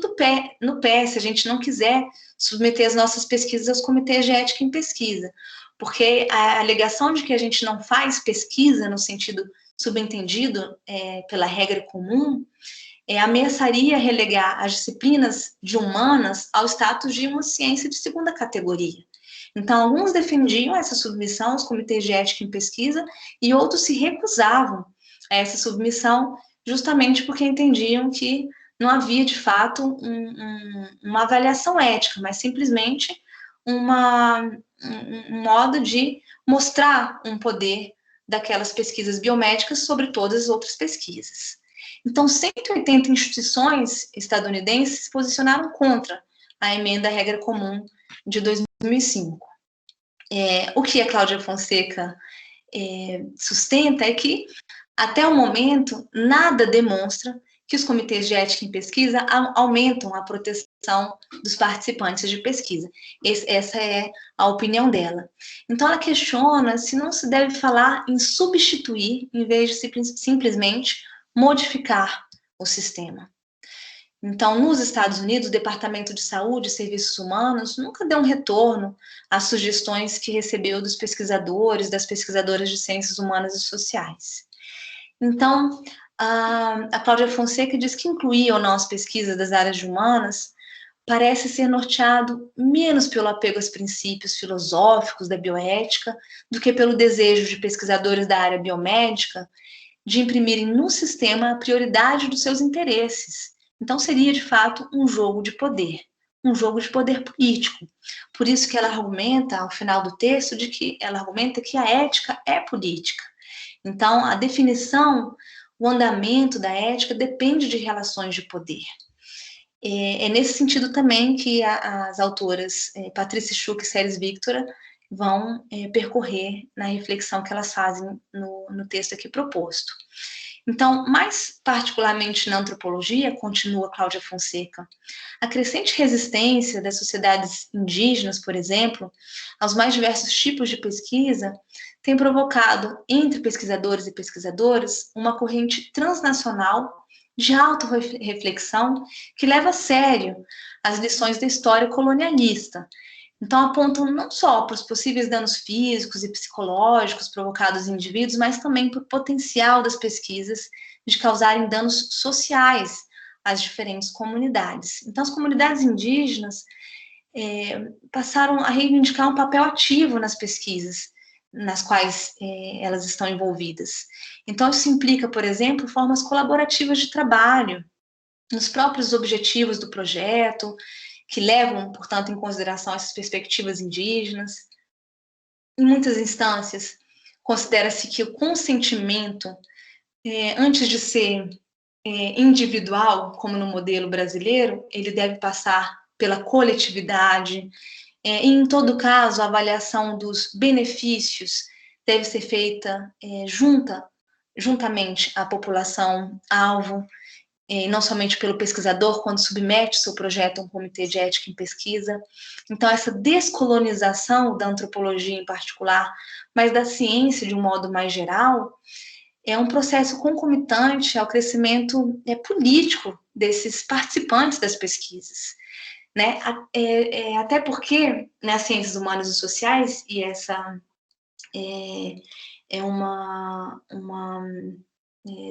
no pé se a gente não quiser submeter as nossas pesquisas aos comitês de ética em pesquisa, porque a alegação de que a gente não faz pesquisa no sentido subentendido pela regra comum ameaçaria relegar as disciplinas de humanas ao status de uma ciência de segunda categoria. Então, alguns defendiam essa submissão aos comitês de ética em pesquisa e outros se recusavam a essa submissão justamente porque entendiam que não havia, de fato, uma avaliação ética, mas simplesmente um modo de mostrar um poder daquelas pesquisas biomédicas sobre todas as outras pesquisas. Então, 180 instituições estadunidenses se posicionaram contra a emenda à regra comum de 2005. O que a Cláudia Fonseca sustenta é que, até o momento, nada demonstra que os comitês de ética em pesquisa aumentam a proteção dos participantes de pesquisa. Essa é a opinião dela. Então, ela questiona se não se deve falar em substituir, em vez de simplesmente modificar o sistema. Então, nos Estados Unidos, o Departamento de Saúde e Serviços Humanos nunca deu um retorno às sugestões que recebeu dos pesquisadores, das pesquisadoras de ciências humanas e sociais. Então, a Cláudia Fonseca diz que incluir ou não as pesquisas das áreas de humanas parece ser norteado menos pelo apego aos princípios filosóficos da bioética do que pelo desejo de pesquisadores da área biomédica de imprimirem no sistema a prioridade dos seus interesses. Então, seria, de fato, um jogo de poder político. Por isso que ela argumenta, ao final do texto, ela argumenta que a ética é política. Então, a definição, o andamento da ética depende de relações de poder. É nesse sentido também que as autoras Patrícia Schuch e Ceres Victora vão percorrer na reflexão que elas fazem no texto aqui proposto. Então, mais particularmente na antropologia, continua Cláudia Fonseca, a crescente resistência das sociedades indígenas, por exemplo, aos mais diversos tipos de pesquisa, tem provocado, entre pesquisadores e pesquisadoras, uma corrente transnacional de autorreflexão que leva a sério as lições da história colonialista. Então, apontam não só para os possíveis danos físicos e psicológicos provocados em indivíduos, mas também para o potencial das pesquisas de causarem danos sociais às diferentes comunidades. Então, as comunidades indígenas passaram a reivindicar um papel ativo nas pesquisas nas quais elas estão envolvidas. Então, isso implica, por exemplo, formas colaborativas de trabalho, nos próprios objetivos do projeto, que levam, portanto, em consideração essas perspectivas indígenas. Em muitas instâncias, considera-se que o consentimento, antes de ser individual, como no modelo brasileiro, ele deve passar pela coletividade. Em todo caso, a avaliação dos benefícios deve ser feita juntamente à população-alvo, não somente pelo pesquisador, quando submete seu projeto a um comitê de ética em pesquisa. Então, essa descolonização da antropologia em particular, mas da ciência de um modo mais geral, é um processo concomitante ao crescimento político desses participantes das pesquisas. Né? Até porque nas ciências humanas e sociais, e essa é uma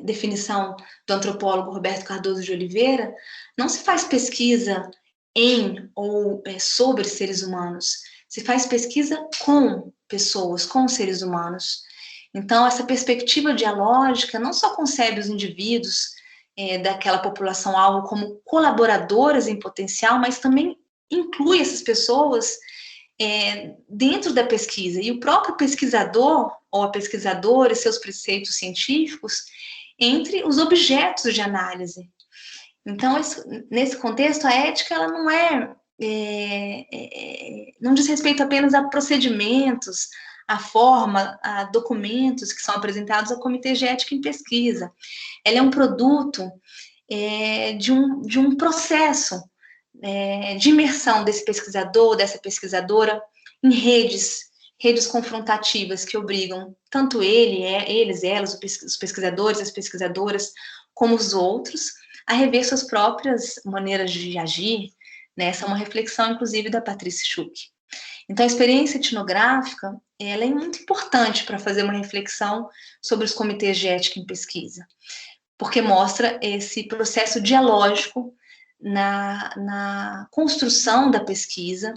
definição do antropólogo Roberto Cardoso de Oliveira, não se faz pesquisa em ou sobre seres humanos, se faz pesquisa com pessoas, com seres humanos. Então, essa perspectiva dialógica não só concebe os indivíduos daquela população-alvo como colaboradoras em potencial, mas também inclui essas pessoas dentro da pesquisa. E o próprio pesquisador ou a pesquisadora e seus preceitos científicos entre os objetos de análise. Então, nesse contexto, a ética ela não diz respeito apenas a procedimentos, a forma, a documentos que são apresentados a comitês de ética em pesquisa. Ela é um produto de um processo de imersão desse pesquisador, dessa pesquisadora, em redes confrontativas que obrigam tanto eles, elas, os pesquisadores, as pesquisadoras, como os outros, a rever suas próprias maneiras de agir. Né? Essa é uma reflexão, inclusive, da Patrícia Schuch. Então, a experiência etnográfica ela é muito importante para fazer uma reflexão sobre os comitês de ética em pesquisa, porque mostra esse processo dialógico na construção da pesquisa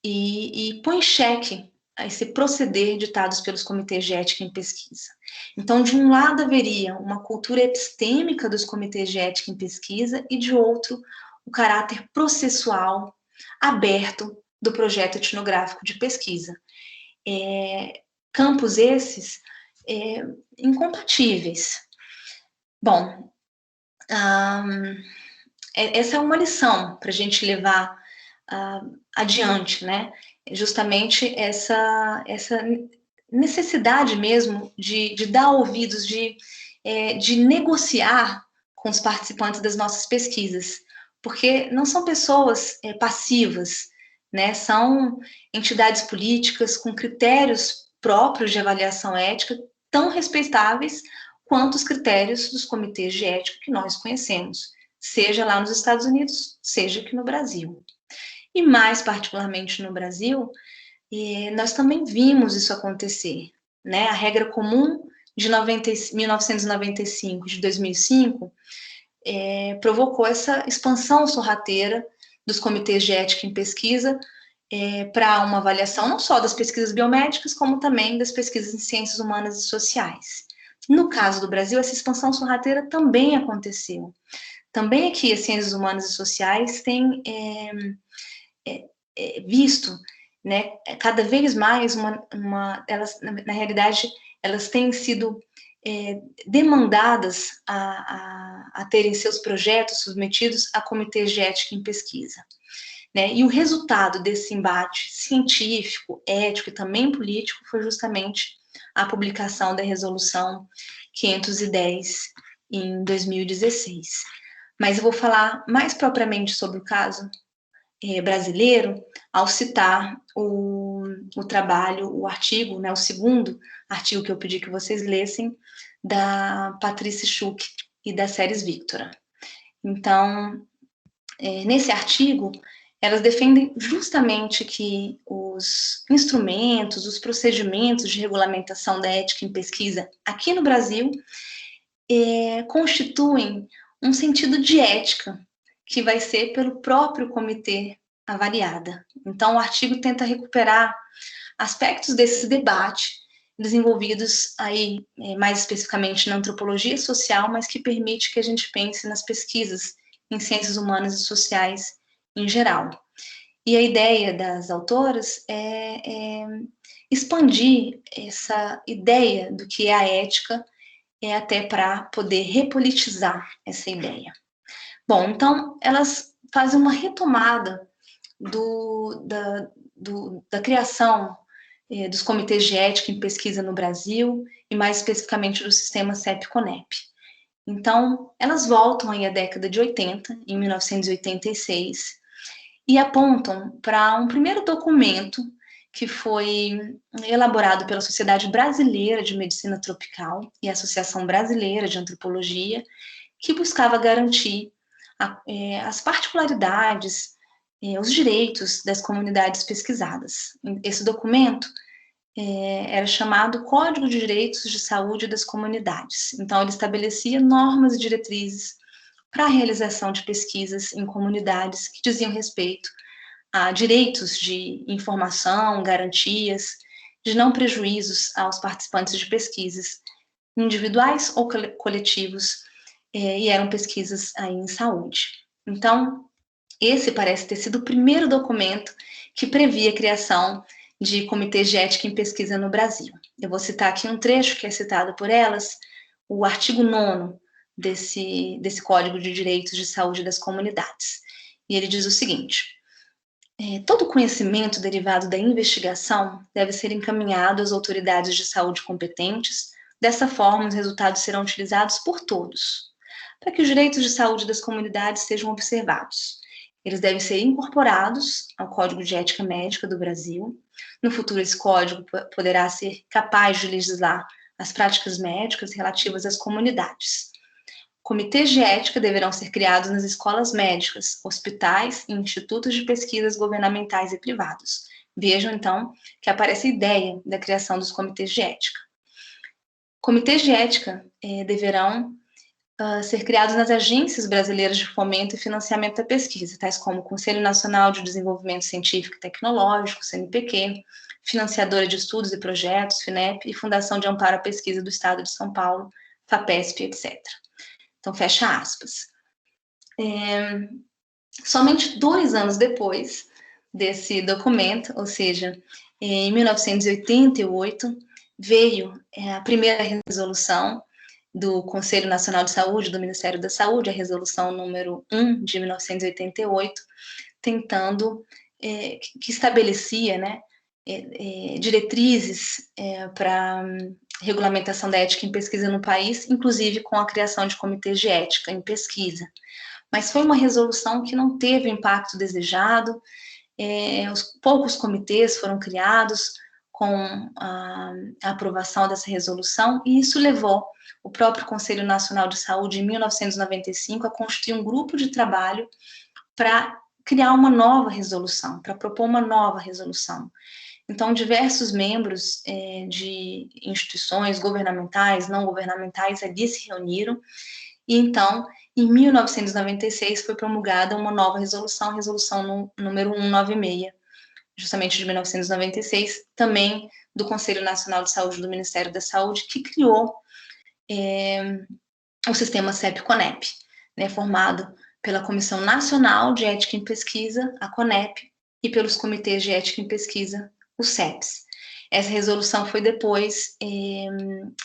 e põe em xeque esse proceder ditados pelos comitês de ética em pesquisa. Então, de um lado, haveria uma cultura epistêmica dos comitês de ética em pesquisa e, de outro, o caráter processual aberto do projeto etnográfico de pesquisa. Campos esses incompatíveis. Bom, essa é uma lição para a gente levar adiante, né? Justamente essa necessidade mesmo de dar ouvidos, de negociar com os participantes das nossas pesquisas, porque não são pessoas passivas, né? São entidades políticas com critérios próprios de avaliação ética tão respeitáveis quanto os critérios dos comitês de ética que nós conhecemos, seja lá nos Estados Unidos, seja aqui no Brasil. E mais particularmente no Brasil, nós também vimos isso acontecer, né? A regra comum de 1995, de 2005, provocou essa expansão sorrateira dos comitês de ética em pesquisa para uma avaliação não só das pesquisas biomédicas, como também das pesquisas em ciências humanas e sociais. No caso do Brasil, essa expansão sorrateira também aconteceu. Também aqui as ciências humanas e sociais têm visto, né, cada vez mais elas, na realidade, elas têm sido demandadas a terem seus projetos submetidos a comitês de ética em pesquisa. Né? E o resultado desse embate científico, ético e também político foi justamente a publicação da Resolução 510 em 2016. Mas eu vou falar mais propriamente sobre o caso brasileiro ao citar o trabalho, o artigo, né, o segundo artigo que eu pedi que vocês lessem, da Patrícia Schuch e da Ceres Victora. Então, nesse artigo, elas defendem justamente que os instrumentos, os procedimentos de regulamentação da ética em pesquisa aqui no Brasil constituem um sentido de ética que vai ser pelo próprio comitê avaliada. Então, o artigo tenta recuperar aspectos desse debate desenvolvidos aí, mais especificamente na antropologia social, mas que permite que a gente pense nas pesquisas em ciências humanas e sociais em geral. E a ideia das autoras é expandir essa ideia do que é a ética, até para poder repolitizar essa ideia. Bom, então, elas fazem uma retomada da criação dos comitês de ética em pesquisa no Brasil, e mais especificamente do sistema CEP-CONEP. Então, elas voltam aí à década de 80, em 1986, e apontam para um primeiro documento que foi elaborado pela Sociedade Brasileira de Medicina Tropical e a Associação Brasileira de Antropologia, que buscava garantir as particularidades, os direitos das comunidades pesquisadas. Esse documento era chamado Código de Direitos de Saúde das Comunidades. Então, ele estabelecia normas e diretrizes para a realização de pesquisas em comunidades que diziam respeito a direitos de informação, garantias, de não prejuízos aos participantes de pesquisas individuais ou coletivos, e eram pesquisas aí em saúde. Então, esse parece ter sido o primeiro documento que previa a criação de comitês de ética em pesquisa no Brasil. Eu vou citar aqui um trecho que é citado por elas, o artigo 9º desse Código de Direitos de Saúde das Comunidades. E ele diz o seguinte: todo conhecimento derivado da investigação deve ser encaminhado às autoridades de saúde competentes. Dessa forma, os resultados serão utilizados por todos, para que os direitos de saúde das comunidades sejam observados. Eles devem ser incorporados ao Código de Ética Médica do Brasil. No futuro, esse código poderá ser capaz de legislar as práticas médicas relativas às comunidades. Comitês de ética deverão ser criados nas escolas médicas, hospitais e institutos de pesquisas governamentais e privados. Vejam, então, que aparece a ideia da criação dos comitês de ética. Comitês de ética deverão ser criados nas agências brasileiras de fomento e financiamento da pesquisa, tais como o Conselho Nacional de Desenvolvimento Científico e Tecnológico, CNPq, Financiadora de Estudos e Projetos, FINEP, e Fundação de Amparo à Pesquisa do Estado de São Paulo, FAPESP, etc. Então, fecha aspas. Somente 2 anos depois desse documento, ou seja, em 1988, veio a primeira resolução do Conselho Nacional de Saúde, do Ministério da Saúde, a resolução número 1 de 1988, tentando, que estabelecia, né, diretrizes para regulamentação da ética em pesquisa no país, inclusive com a criação de comitês de ética em pesquisa. Mas foi uma resolução que não teve o impacto desejado, os poucos comitês foram criados, com a aprovação dessa resolução, e isso levou o próprio Conselho Nacional de Saúde, em 1995, a constituir um grupo de trabalho para criar uma nova resolução, para propor uma nova resolução. Então, diversos membros de instituições governamentais, não governamentais, ali se reuniram, e então, em 1996, foi promulgada uma nova resolução, a resolução número 196, justamente de 1996, também do Conselho Nacional de Saúde do Ministério da Saúde, que criou o sistema CEP-CONEP, né, formado pela Comissão Nacional de Ética em Pesquisa, a CONEP, e pelos Comitês de Ética em Pesquisa, os CEPs. Essa resolução foi depois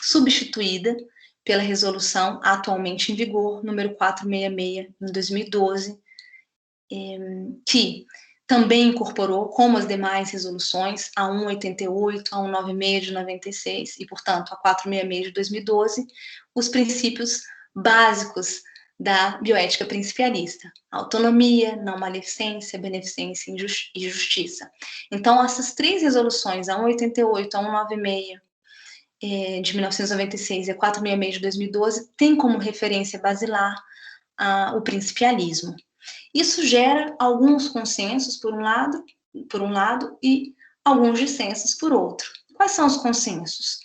substituída pela resolução atualmente em vigor, número 466, em 2012, que também incorporou, como as demais resoluções, a 188, a 196 de 96 e, portanto, a 466 de 2012, os princípios básicos da bioética principialista: autonomia, não maledicência, beneficência e justiça. Então, essas três resoluções, a 188, a 196 de 1996 e a 466 de 2012, têm como referência basilar o principialismo. Isso gera alguns consensos por um lado e alguns dissensos por outro. Quais são os consensos?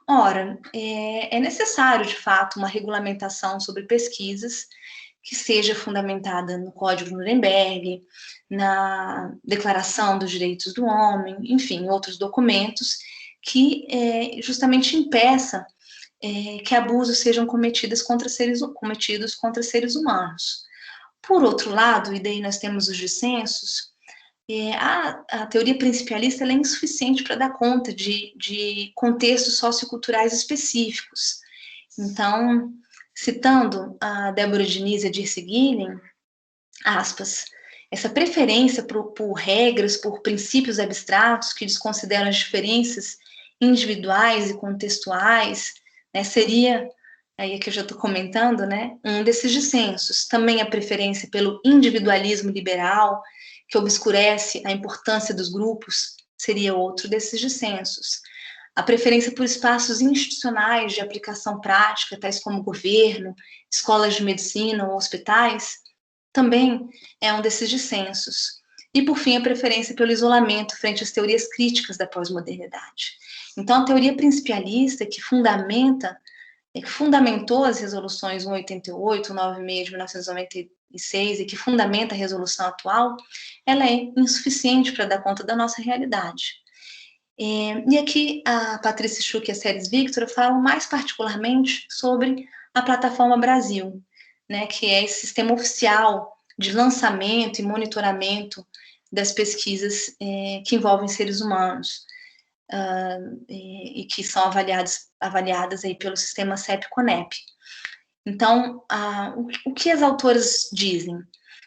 Ora, é necessário, de fato, uma regulamentação sobre pesquisas que seja fundamentada no Código de Nuremberg, na Declaração dos Direitos do Homem, enfim, outros documentos que justamente impeça que abusos sejam cometidos contra seres humanos. Por outro lado, e daí nós temos os dissensos, a teoria principialista é insuficiente para dar conta de contextos socioculturais específicos. Então, citando a Débora Diniz e a Dirce Guilhem, aspas, essa preferência por regras, por princípios abstratos que desconsideram as diferenças individuais e contextuais, né, seria, aí é que eu já estou comentando, né, um desses dissensos. Também a preferência pelo individualismo liberal, que obscurece a importância dos grupos, seria outro desses dissensos. A preferência por espaços institucionais de aplicação prática, tais como governo, escolas de medicina ou hospitais, também é um desses dissensos. E, por fim, a preferência pelo isolamento frente às teorias críticas da pós-modernidade. Então, a teoria principialista que fundamentou as resoluções 188, 196 de 1996 e que fundamenta a resolução atual, ela é insuficiente para dar conta da nossa realidade. E aqui a Patrícia Schuch e a Ceres Victor falam mais particularmente sobre a Plataforma Brasil, né, que é esse sistema oficial de lançamento e monitoramento das pesquisas que envolvem seres humanos e que são avaliadas aí pelo sistema CEP-CONEP. Então, o que as autoras dizem?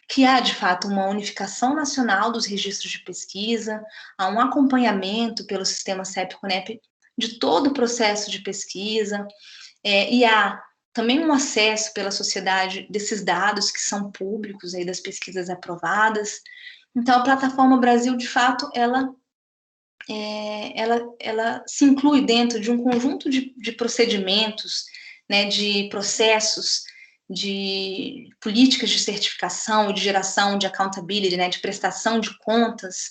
Que há, de fato, uma unificação nacional dos registros de pesquisa, há um acompanhamento pelo sistema CEP-CONEP de todo o processo de pesquisa, e há também um acesso pela sociedade desses dados que são públicos, aí, das pesquisas aprovadas. Então, a Plataforma Brasil, de fato, ela se inclui dentro de um conjunto de procedimentos, né, de processos, de políticas de certificação e de geração de accountability, né, de prestação de contas,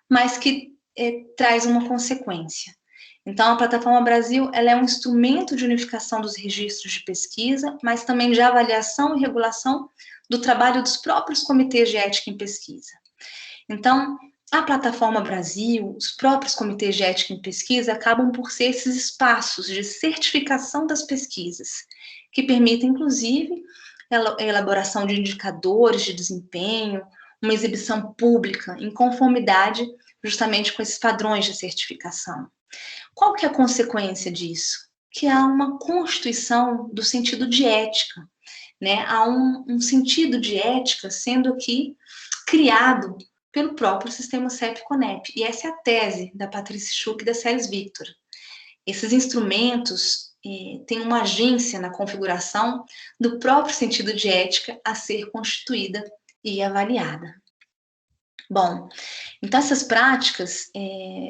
mas que traz uma consequência. Então, a Plataforma Brasil ela é um instrumento de unificação dos registros de pesquisa, mas também de avaliação e regulação do trabalho dos próprios comitês de ética em pesquisa. Então, a Plataforma Brasil, os próprios comitês de ética em pesquisa acabam por ser esses espaços de certificação das pesquisas, que permitem, inclusive, a elaboração de indicadores de desempenho, uma exibição pública em conformidade justamente com esses padrões de certificação. Qual que é a consequência disso? Que há uma constituição do sentido de ética, né? Há um sentido de ética sendo aqui criado pelo próprio sistema CEP-CONEP. E essa é a tese da Patrícia Schuch e da Ceres Victor. Esses instrumentos têm uma agência na configuração do próprio sentido de ética a ser constituída e avaliada. Bom, então essas práticas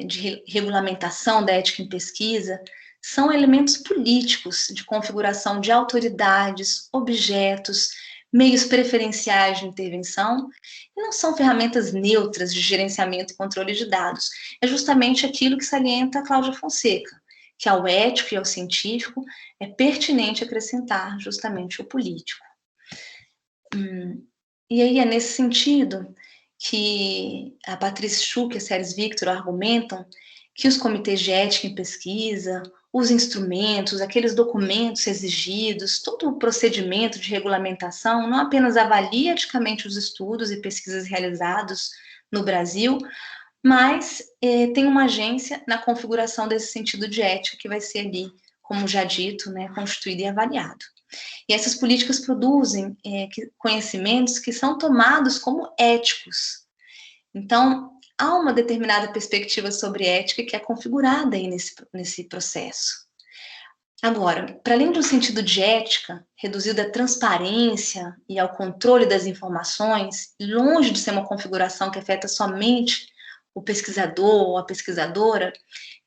de regulamentação da ética em pesquisa são elementos políticos de configuração de autoridades, objetos, meios preferenciais de intervenção, e não são ferramentas neutras de gerenciamento e controle de dados. É justamente aquilo que salienta a Cláudia Fonseca, que ao ético e ao científico é pertinente acrescentar justamente o político. E aí é nesse sentido que a Patrícia Schuch e a Ceres Victor argumentam que os comitês de ética em pesquisa, os instrumentos, aqueles documentos exigidos, todo o procedimento de regulamentação não apenas avalia eticamente os estudos e pesquisas realizados no Brasil, mas tem uma agência na configuração desse sentido de ética que vai ser ali, como já dito, né, constituído e avaliado. E essas políticas produzem conhecimentos que são tomados como éticos. Então, há uma determinada perspectiva sobre ética que é configurada aí nesse processo. Agora, para além de um sentido de ética, reduzido à transparência e ao controle das informações, longe de ser uma configuração que afeta somente o pesquisador ou a pesquisadora,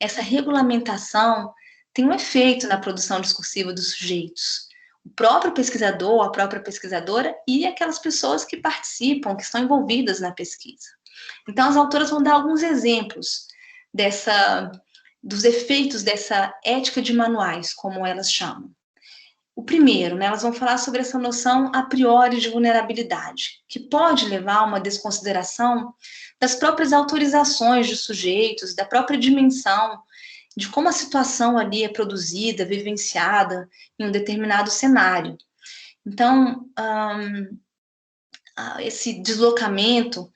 essa regulamentação tem um efeito na produção discursiva dos sujeitos. O próprio pesquisador, a própria pesquisadora e aquelas pessoas que participam, que estão envolvidas na pesquisa. Então, as autoras vão dar alguns exemplos dos efeitos dessa ética de manuais, como elas chamam. O primeiro, né, elas vão falar sobre essa noção a priori de vulnerabilidade, que pode levar a uma desconsideração das próprias autorizações de sujeitos, da própria dimensão, de como a situação ali é produzida, vivenciada em um determinado cenário. Então, esse deslocamento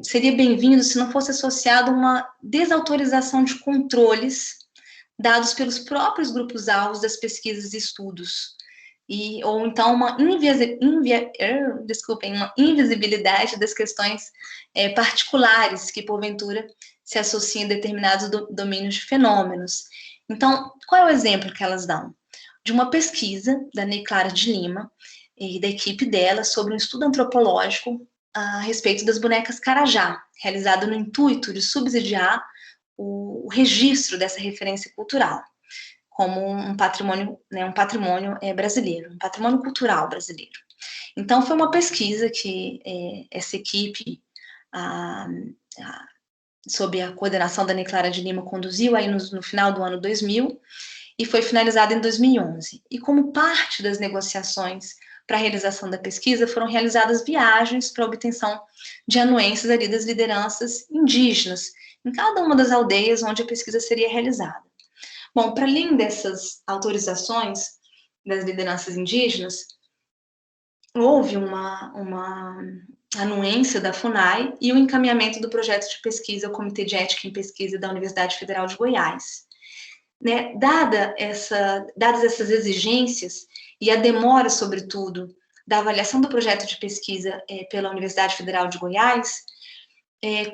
seria bem-vindo se não fosse associado a uma desautorização de controles dados pelos próprios grupos-alvos das pesquisas e estudos, ou então uma invisibilidade das questões particulares que, porventura, se associam a determinados domínios de fenômenos. Então, qual é o exemplo que elas dão? De uma pesquisa da Ney Clara de Lima e da equipe dela sobre um estudo antropológico a respeito das bonecas Carajá, realizado no intuito de subsidiar o registro dessa referência cultural como um patrimônio, né, brasileiro, um patrimônio cultural brasileiro. Então, foi uma pesquisa que essa equipe, sob a coordenação da Ney Clara de Lima, conduziu aí no final do ano 2000 e foi finalizada em 2011. E como parte das negociações para a realização da pesquisa, foram realizadas viagens para a obtenção de anuências ali das lideranças indígenas, em cada uma das aldeias onde a pesquisa seria realizada. Bom, para além dessas autorizações das lideranças indígenas, houve uma anuência da FUNAI e o encaminhamento do projeto de pesquisa ao Comitê de Ética em Pesquisa da Universidade Federal de Goiás. Né, dadas essas exigências e a demora, sobretudo, da avaliação do projeto de pesquisa pela Universidade Federal de Goiás,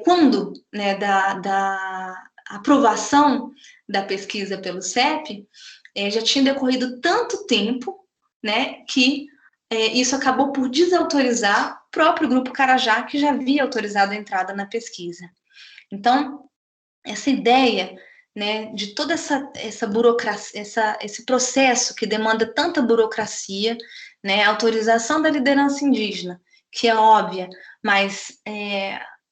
quando né, da aprovação da pesquisa pelo CEP, já tinha decorrido tanto tempo, né, que isso acabou por desautorizar o próprio Grupo Carajá, que já havia autorizado a entrada na pesquisa. Então, essa ideia, né, de toda essa burocracia, esse processo que demanda tanta burocracia, né, a autorização da liderança indígena, que é óbvia, mas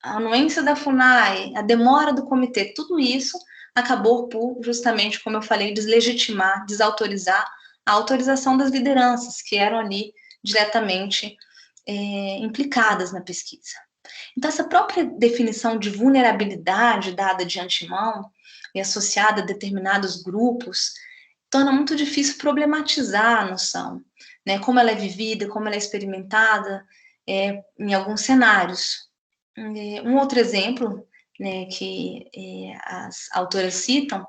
a anuência da FUNAI, a demora do comitê, tudo isso acabou por, justamente, como eu falei, deslegitimar, desautorizar a autorização das lideranças que eram ali diretamente implicadas na pesquisa. Então, essa própria definição de vulnerabilidade dada de antemão e associada a determinados grupos torna muito difícil problematizar a noção, né? Como ela é vivida, como ela é experimentada em alguns cenários. Um outro exemplo, né, que as autoras citam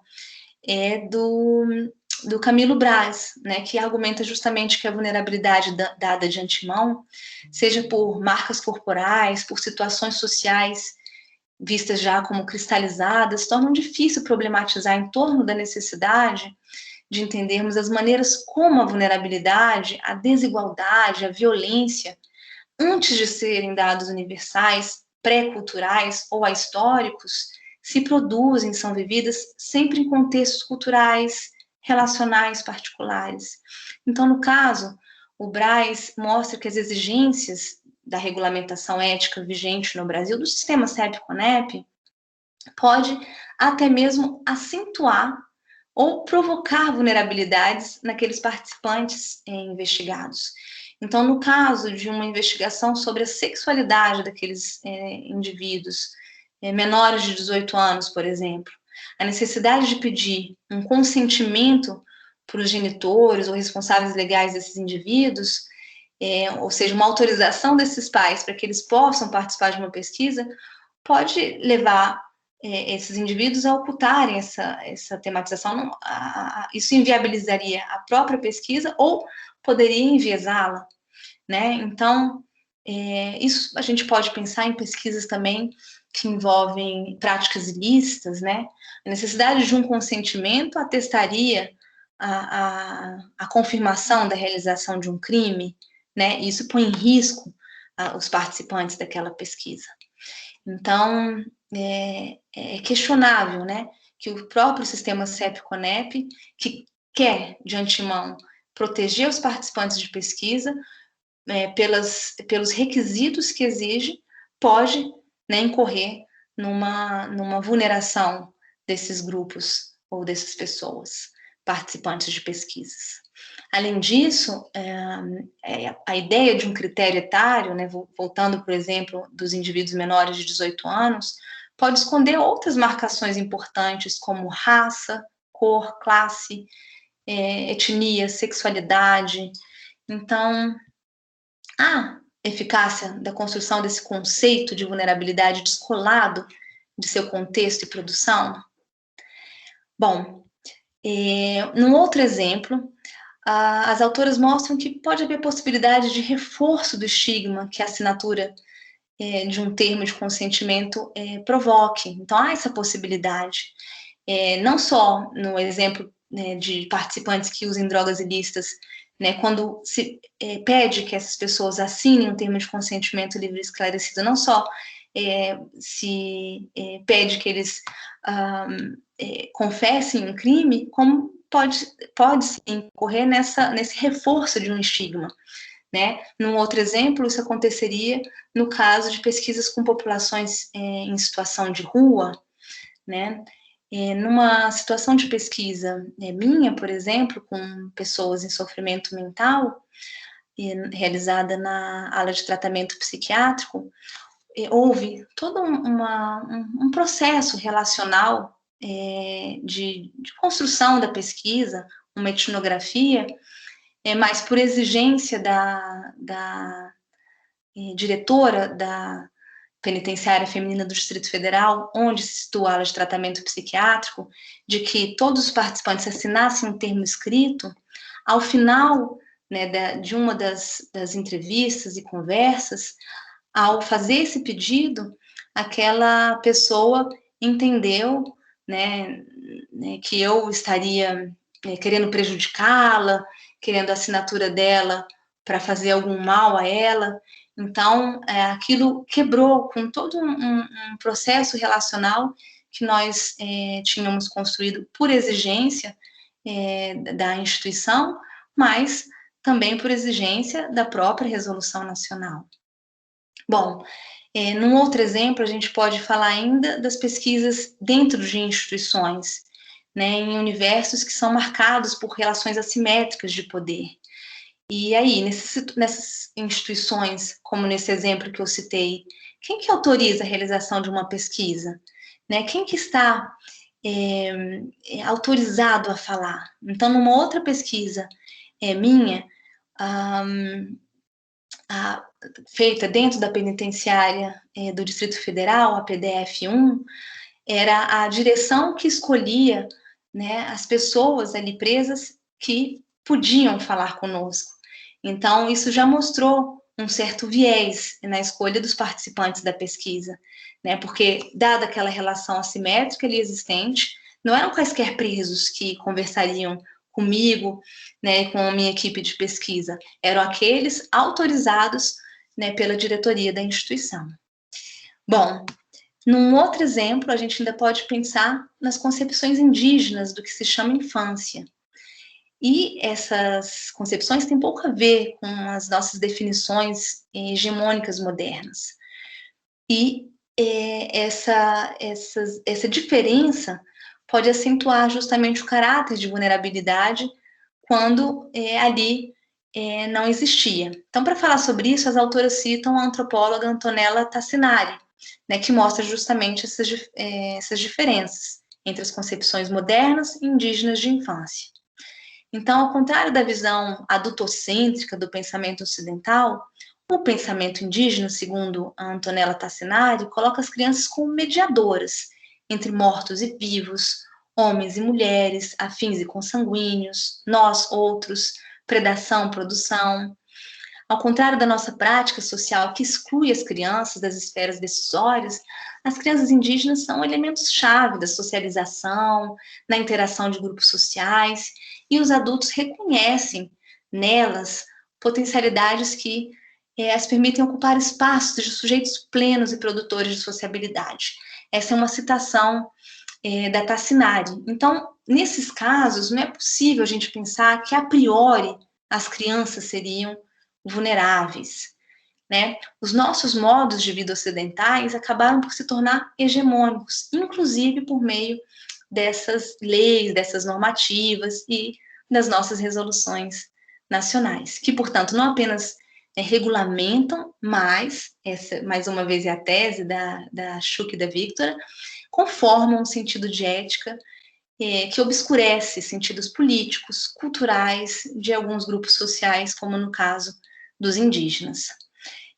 é do Camilo Braz, né, que argumenta justamente que a vulnerabilidade dada de antemão, seja por marcas corporais, por situações sociais vistas já como cristalizadas, tornam difícil problematizar em torno da necessidade de entendermos as maneiras como a vulnerabilidade, a desigualdade, a violência, antes de serem dados universais, pré-culturais ou ahistóricos se produzem, são vividas sempre em contextos culturais, relacionais particulares. Então, no caso, o Braz mostra que as exigências da regulamentação ética vigente no Brasil, do sistema CEP-CONEP, pode até mesmo acentuar ou provocar vulnerabilidades naqueles participantes investigados. Então, no caso de uma investigação sobre a sexualidade daqueles indivíduos menores de 18 anos, por exemplo, a necessidade de pedir um consentimento para os genitores ou responsáveis legais desses indivíduos, ou seja, uma autorização desses pais para que eles possam participar de uma pesquisa, pode levar esses indivíduos a ocultarem essa tematização. Isso inviabilizaria a própria pesquisa ou poderia enviesá-la, né? Então, isso a gente pode pensar em pesquisas também que envolvem práticas ilícitas, né? A necessidade de um consentimento atestaria a confirmação da realização de um crime, né? Isso põe em risco os participantes daquela pesquisa. Então, é questionável, né, que o próprio sistema CEP-CONEP, que quer, de antemão, proteger os participantes de pesquisa pelos requisitos que exige, pode, né, incorrer numa vulneração desses grupos ou dessas pessoas participantes de pesquisas. Além disso, a ideia de um critério etário, né, voltando, por exemplo, dos indivíduos menores de 18 anos, pode esconder outras marcações importantes, como raça, cor, classe, etnia, sexualidade. Então, a eficácia da construção desse conceito de vulnerabilidade descolado de seu contexto e produção? Bom, num outro exemplo, as autoras mostram que pode haver possibilidade de reforço do estigma que a assinatura de um termo de consentimento provoque. Então, há essa possibilidade. Não só no exemplo de participantes que usem drogas ilícitas, né, quando se pede que essas pessoas assinem um termo de consentimento livre e esclarecido, não só se pede que eles confessem um crime, como pode incorrer nesse reforço de um estigma, né? Num outro exemplo, isso aconteceria no caso de pesquisas com populações em situação de rua, né? Numa situação de pesquisa minha, por exemplo, com pessoas em sofrimento mental, realizada na ala de tratamento psiquiátrico, houve todo um processo relacional de construção da pesquisa, uma etnografia, mas por exigência da diretora da Penitenciária Feminina do Distrito Federal, onde se situa a ala de tratamento psiquiátrico, de que todos os participantes assinassem um termo escrito, ao final, né, de uma das entrevistas e conversas, ao fazer esse pedido, aquela pessoa entendeu, né, que eu estaria querendo prejudicá-la, querendo a assinatura dela para fazer algum mal a ela. Então, aquilo quebrou com todo um processo relacional que nós tínhamos construído por exigência da instituição, mas também por exigência da própria resolução nacional. Bom, num outro exemplo, a gente pode falar ainda das pesquisas dentro de instituições, né, em universos que são marcados por relações assimétricas de poder. E aí, nessas instituições, como nesse exemplo que eu citei, quem que autoriza a realização de uma pesquisa? Né? Quem que está autorizado a falar? Então, numa outra pesquisa minha, feita dentro da penitenciária do Distrito Federal, a PDF-1, era a direção que escolhia, né, as pessoas ali presas que podiam falar conosco. Então, isso já mostrou um certo viés na escolha dos participantes da pesquisa, né, porque, dada aquela relação assimétrica ali existente, não eram quaisquer presos que conversariam comigo, né, com a minha equipe de pesquisa, eram aqueles autorizados, né, pela diretoria da instituição. Bom, num outro exemplo, a gente ainda pode pensar nas concepções indígenas do que se chama infância. E essas concepções têm pouco a ver com as nossas definições hegemônicas modernas. E essa diferença pode acentuar justamente o caráter de vulnerabilidade quando ali não existia. Então, para falar sobre isso, as autoras citam a antropóloga Antonella Tassinari, né, que mostra justamente essas diferenças entre as concepções modernas e indígenas de infância. Então, ao contrário da visão adultocêntrica do pensamento ocidental, o pensamento indígena, segundo a Antonella Tassinari, coloca as crianças como mediadoras entre mortos e vivos, homens e mulheres, afins e consanguíneos, nós, outros, predação, produção. Ao contrário da nossa prática social que exclui as crianças das esferas decisórias, as crianças indígenas são elementos-chave da socialização, na interação de grupos sociais, e os adultos reconhecem nelas potencialidades que as permitem ocupar espaços de sujeitos plenos e produtores de sociabilidade. Essa é uma citação da Tassinari. Então, nesses casos, não é possível a gente pensar que, a priori, as crianças seriam vulneráveis, né? Os nossos modos de vida ocidentais acabaram por se tornar hegemônicos, inclusive por meio dessas leis, dessas normativas e das nossas resoluções nacionais, que, portanto, não apenas regulamentam, mas, essa, mais uma vez, é a tese da Schuch e da Victora, conformam um sentido de ética que obscurece sentidos políticos, culturais de alguns grupos sociais, como no caso dos indígenas.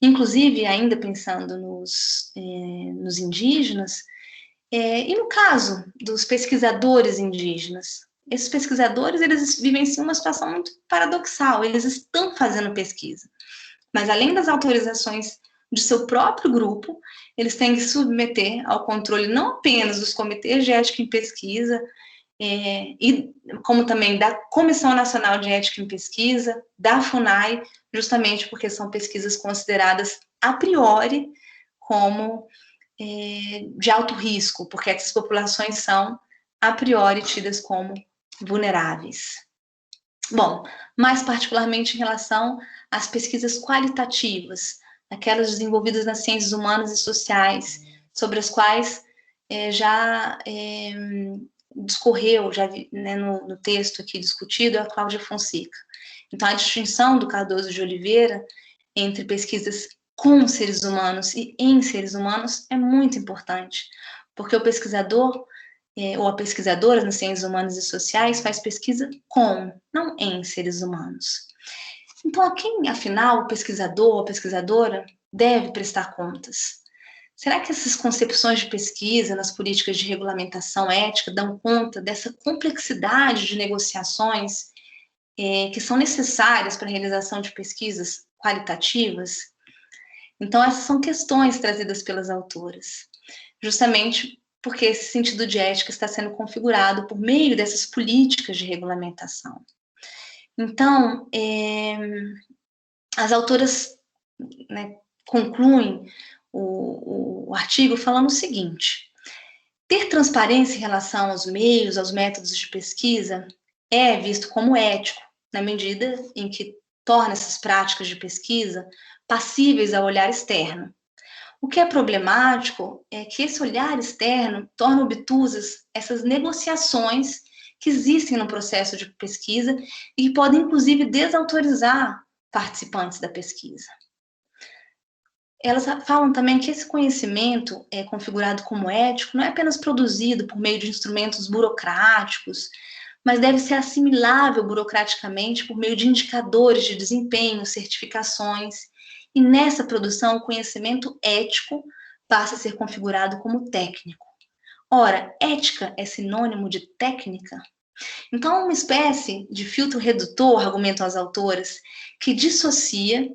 Inclusive, ainda pensando nos indígenas, e no caso dos pesquisadores indígenas, esses pesquisadores, eles vivenciam uma situação muito paradoxal, eles estão fazendo pesquisa, mas além das autorizações de seu próprio grupo, eles têm que submeter ao controle não apenas dos comitês de ética em pesquisa, e como também da Comissão Nacional de Ética em Pesquisa, da FUNAI, justamente porque são pesquisas consideradas a priori como de alto risco, porque essas populações são a priori tidas como vulneráveis. Bom, mais particularmente em relação às pesquisas qualitativas, aquelas desenvolvidas nas ciências humanas e sociais, sobre as quais já discorreu, já né, no texto aqui discutido, a Cláudia Fonseca. Então, a distinção do Cardoso de Oliveira entre pesquisas com seres humanos e em seres humanos é muito importante, porque o pesquisador ou a pesquisadora nas ciências humanas e sociais faz pesquisa com, não em seres humanos. Então, a quem, afinal, o pesquisador ou a pesquisadora deve prestar contas? Será que essas concepções de pesquisa nas políticas de regulamentação ética dão conta dessa complexidade de negociações que são necessárias para a realização de pesquisas qualitativas? Então, essas são questões trazidas pelas autoras, justamente porque esse sentido de ética está sendo configurado por meio dessas políticas de regulamentação. Então, as autoras concluem o artigo falando o seguinte: ter transparência em relação aos meios, aos métodos de pesquisa é visto como ético, na medida em que torna essas práticas de pesquisa passíveis ao olhar externo. O que é problemático é que esse olhar externo torna obtusas essas negociações que existem no processo de pesquisa e que podem, inclusive, desautorizar participantes da pesquisa. Elas falam também que esse conhecimento configurado como ético não é apenas produzido por meio de instrumentos burocráticos, mas deve ser assimilável burocraticamente por meio de indicadores de desempenho, certificações, e nessa produção o conhecimento ético passa a ser configurado como técnico. Ora, ética é sinônimo de técnica? Então, uma espécie de filtro redutor, argumentam as autoras, que dissocia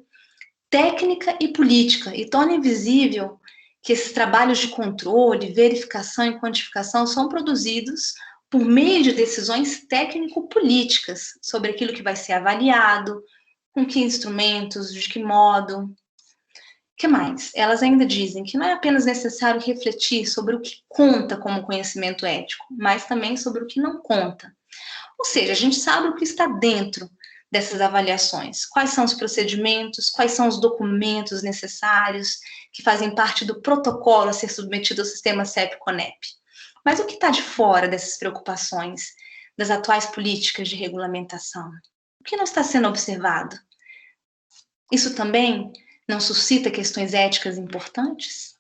técnica e política e torna invisível que esses trabalhos de controle, verificação e quantificação são produzidos por meio de decisões técnico-políticas sobre aquilo que vai ser avaliado, com que instrumentos, de que modo, Que mais? Elas ainda dizem que não é apenas necessário refletir sobre o que conta como conhecimento ético, mas também sobre o que não conta. Ou seja, a gente sabe o que está dentro dessas avaliações, quais são os procedimentos, quais são os documentos necessários que fazem parte do protocolo a ser submetido ao sistema CEP-CONEP. Mas o que está de fora dessas preocupações, das atuais políticas de regulamentação? O que não está sendo observado? Isso também não suscita questões éticas importantes?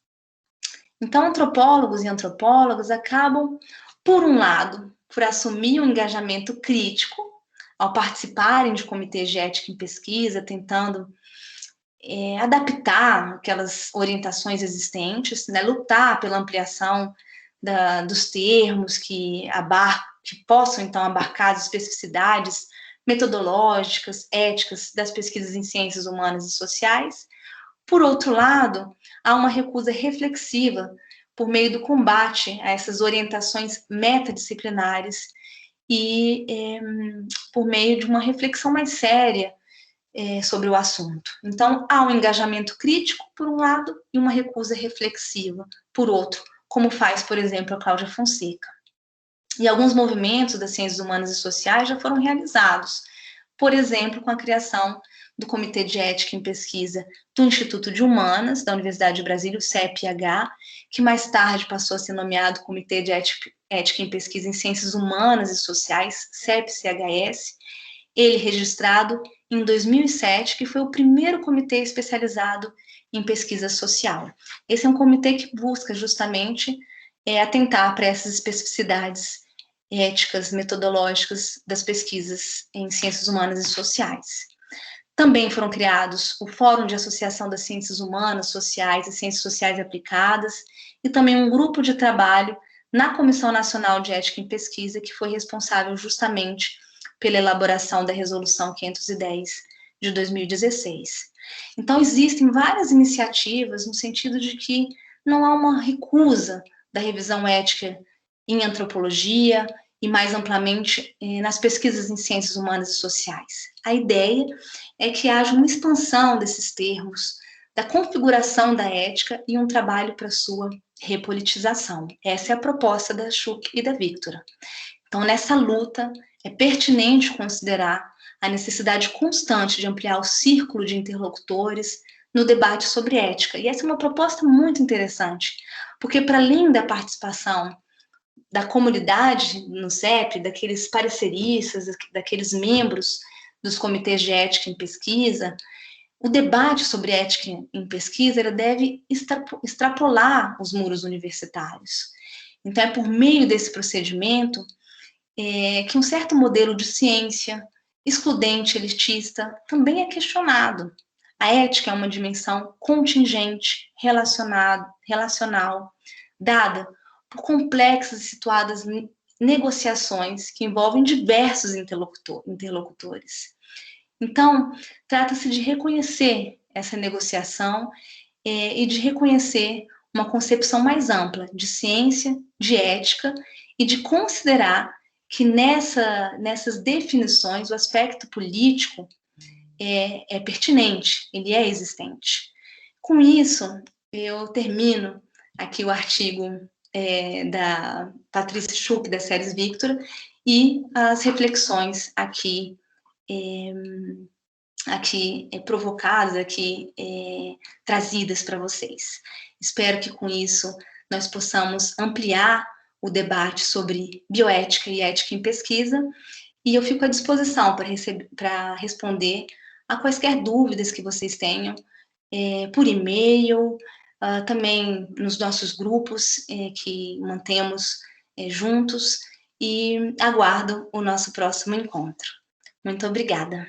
Então, antropólogos e antropólogas acabam, por um lado, por assumir um engajamento crítico ao participarem de comitês de ética em pesquisa, tentando adaptar aquelas orientações existentes, né, lutar pela ampliação dos termos que possam, então, abarcar as especificidades metodológicas, éticas das pesquisas em ciências humanas e sociais. Por outro lado, há uma recusa reflexiva por meio do combate a essas orientações metadisciplinares e por meio de uma reflexão mais séria sobre o assunto. Então, há um engajamento crítico, por um lado, e uma recusa reflexiva, por outro, como faz, por exemplo, a Cláudia Fonseca. E alguns movimentos das ciências humanas e sociais já foram realizados, por exemplo, com a criação do Comitê de Ética em Pesquisa do Instituto de Humanas, da Universidade de Brasília, o CEP-H, que mais tarde passou a ser nomeado Comitê de Ética em Pesquisa em Ciências Humanas e Sociais, CEP-CHS, ele registrado em 2007, que foi o primeiro comitê especializado em pesquisa social. Esse é um comitê que busca justamente atentar para essas especificidades éticas, metodológicas das pesquisas em ciências humanas e sociais. Também foram criados o Fórum de Associação das Ciências Humanas, Sociais e Ciências Sociais Aplicadas, e também um grupo de trabalho na Comissão Nacional de Ética em Pesquisa, que foi responsável justamente pela elaboração da Resolução 510 de 2016. Então, existem várias iniciativas no sentido de que não há uma recusa da revisão ética em antropologia e, mais amplamente, nas pesquisas em ciências humanas e sociais. A ideia é que haja uma expansão desses termos, da configuração da ética e um trabalho para sua repolitização. Essa é a proposta da Schuch e da Victora. Então, nessa luta, é pertinente considerar a necessidade constante de ampliar o círculo de interlocutores no debate sobre ética. E essa é uma proposta muito interessante, porque para além da participação da comunidade no CEP, daqueles pareceristas, daqueles membros dos comitês de ética em pesquisa, o debate sobre ética em pesquisa ele deve extrapolar os muros universitários. Então, é por meio desse procedimento que um certo modelo de ciência excludente, elitista, também é questionado. A ética é uma dimensão contingente, relacional, dada por complexas e situadas negociações que envolvem diversos interlocutores. Então, trata-se de reconhecer essa negociação e de reconhecer uma concepção mais ampla de ciência, de ética e de considerar que nessas definições o aspecto político é pertinente, ele é existente. Com isso, eu termino aqui o artigo da Patrícia Schuch, da Séries Victor, e as reflexões aqui provocadas, trazidas para vocês. Espero que com isso nós possamos ampliar o debate sobre bioética e ética em pesquisa, e eu fico à disposição para responder a quaisquer dúvidas que vocês tenham, por e-mail, também nos nossos grupos que mantemos juntos, e aguardo o nosso próximo encontro. Muito obrigada.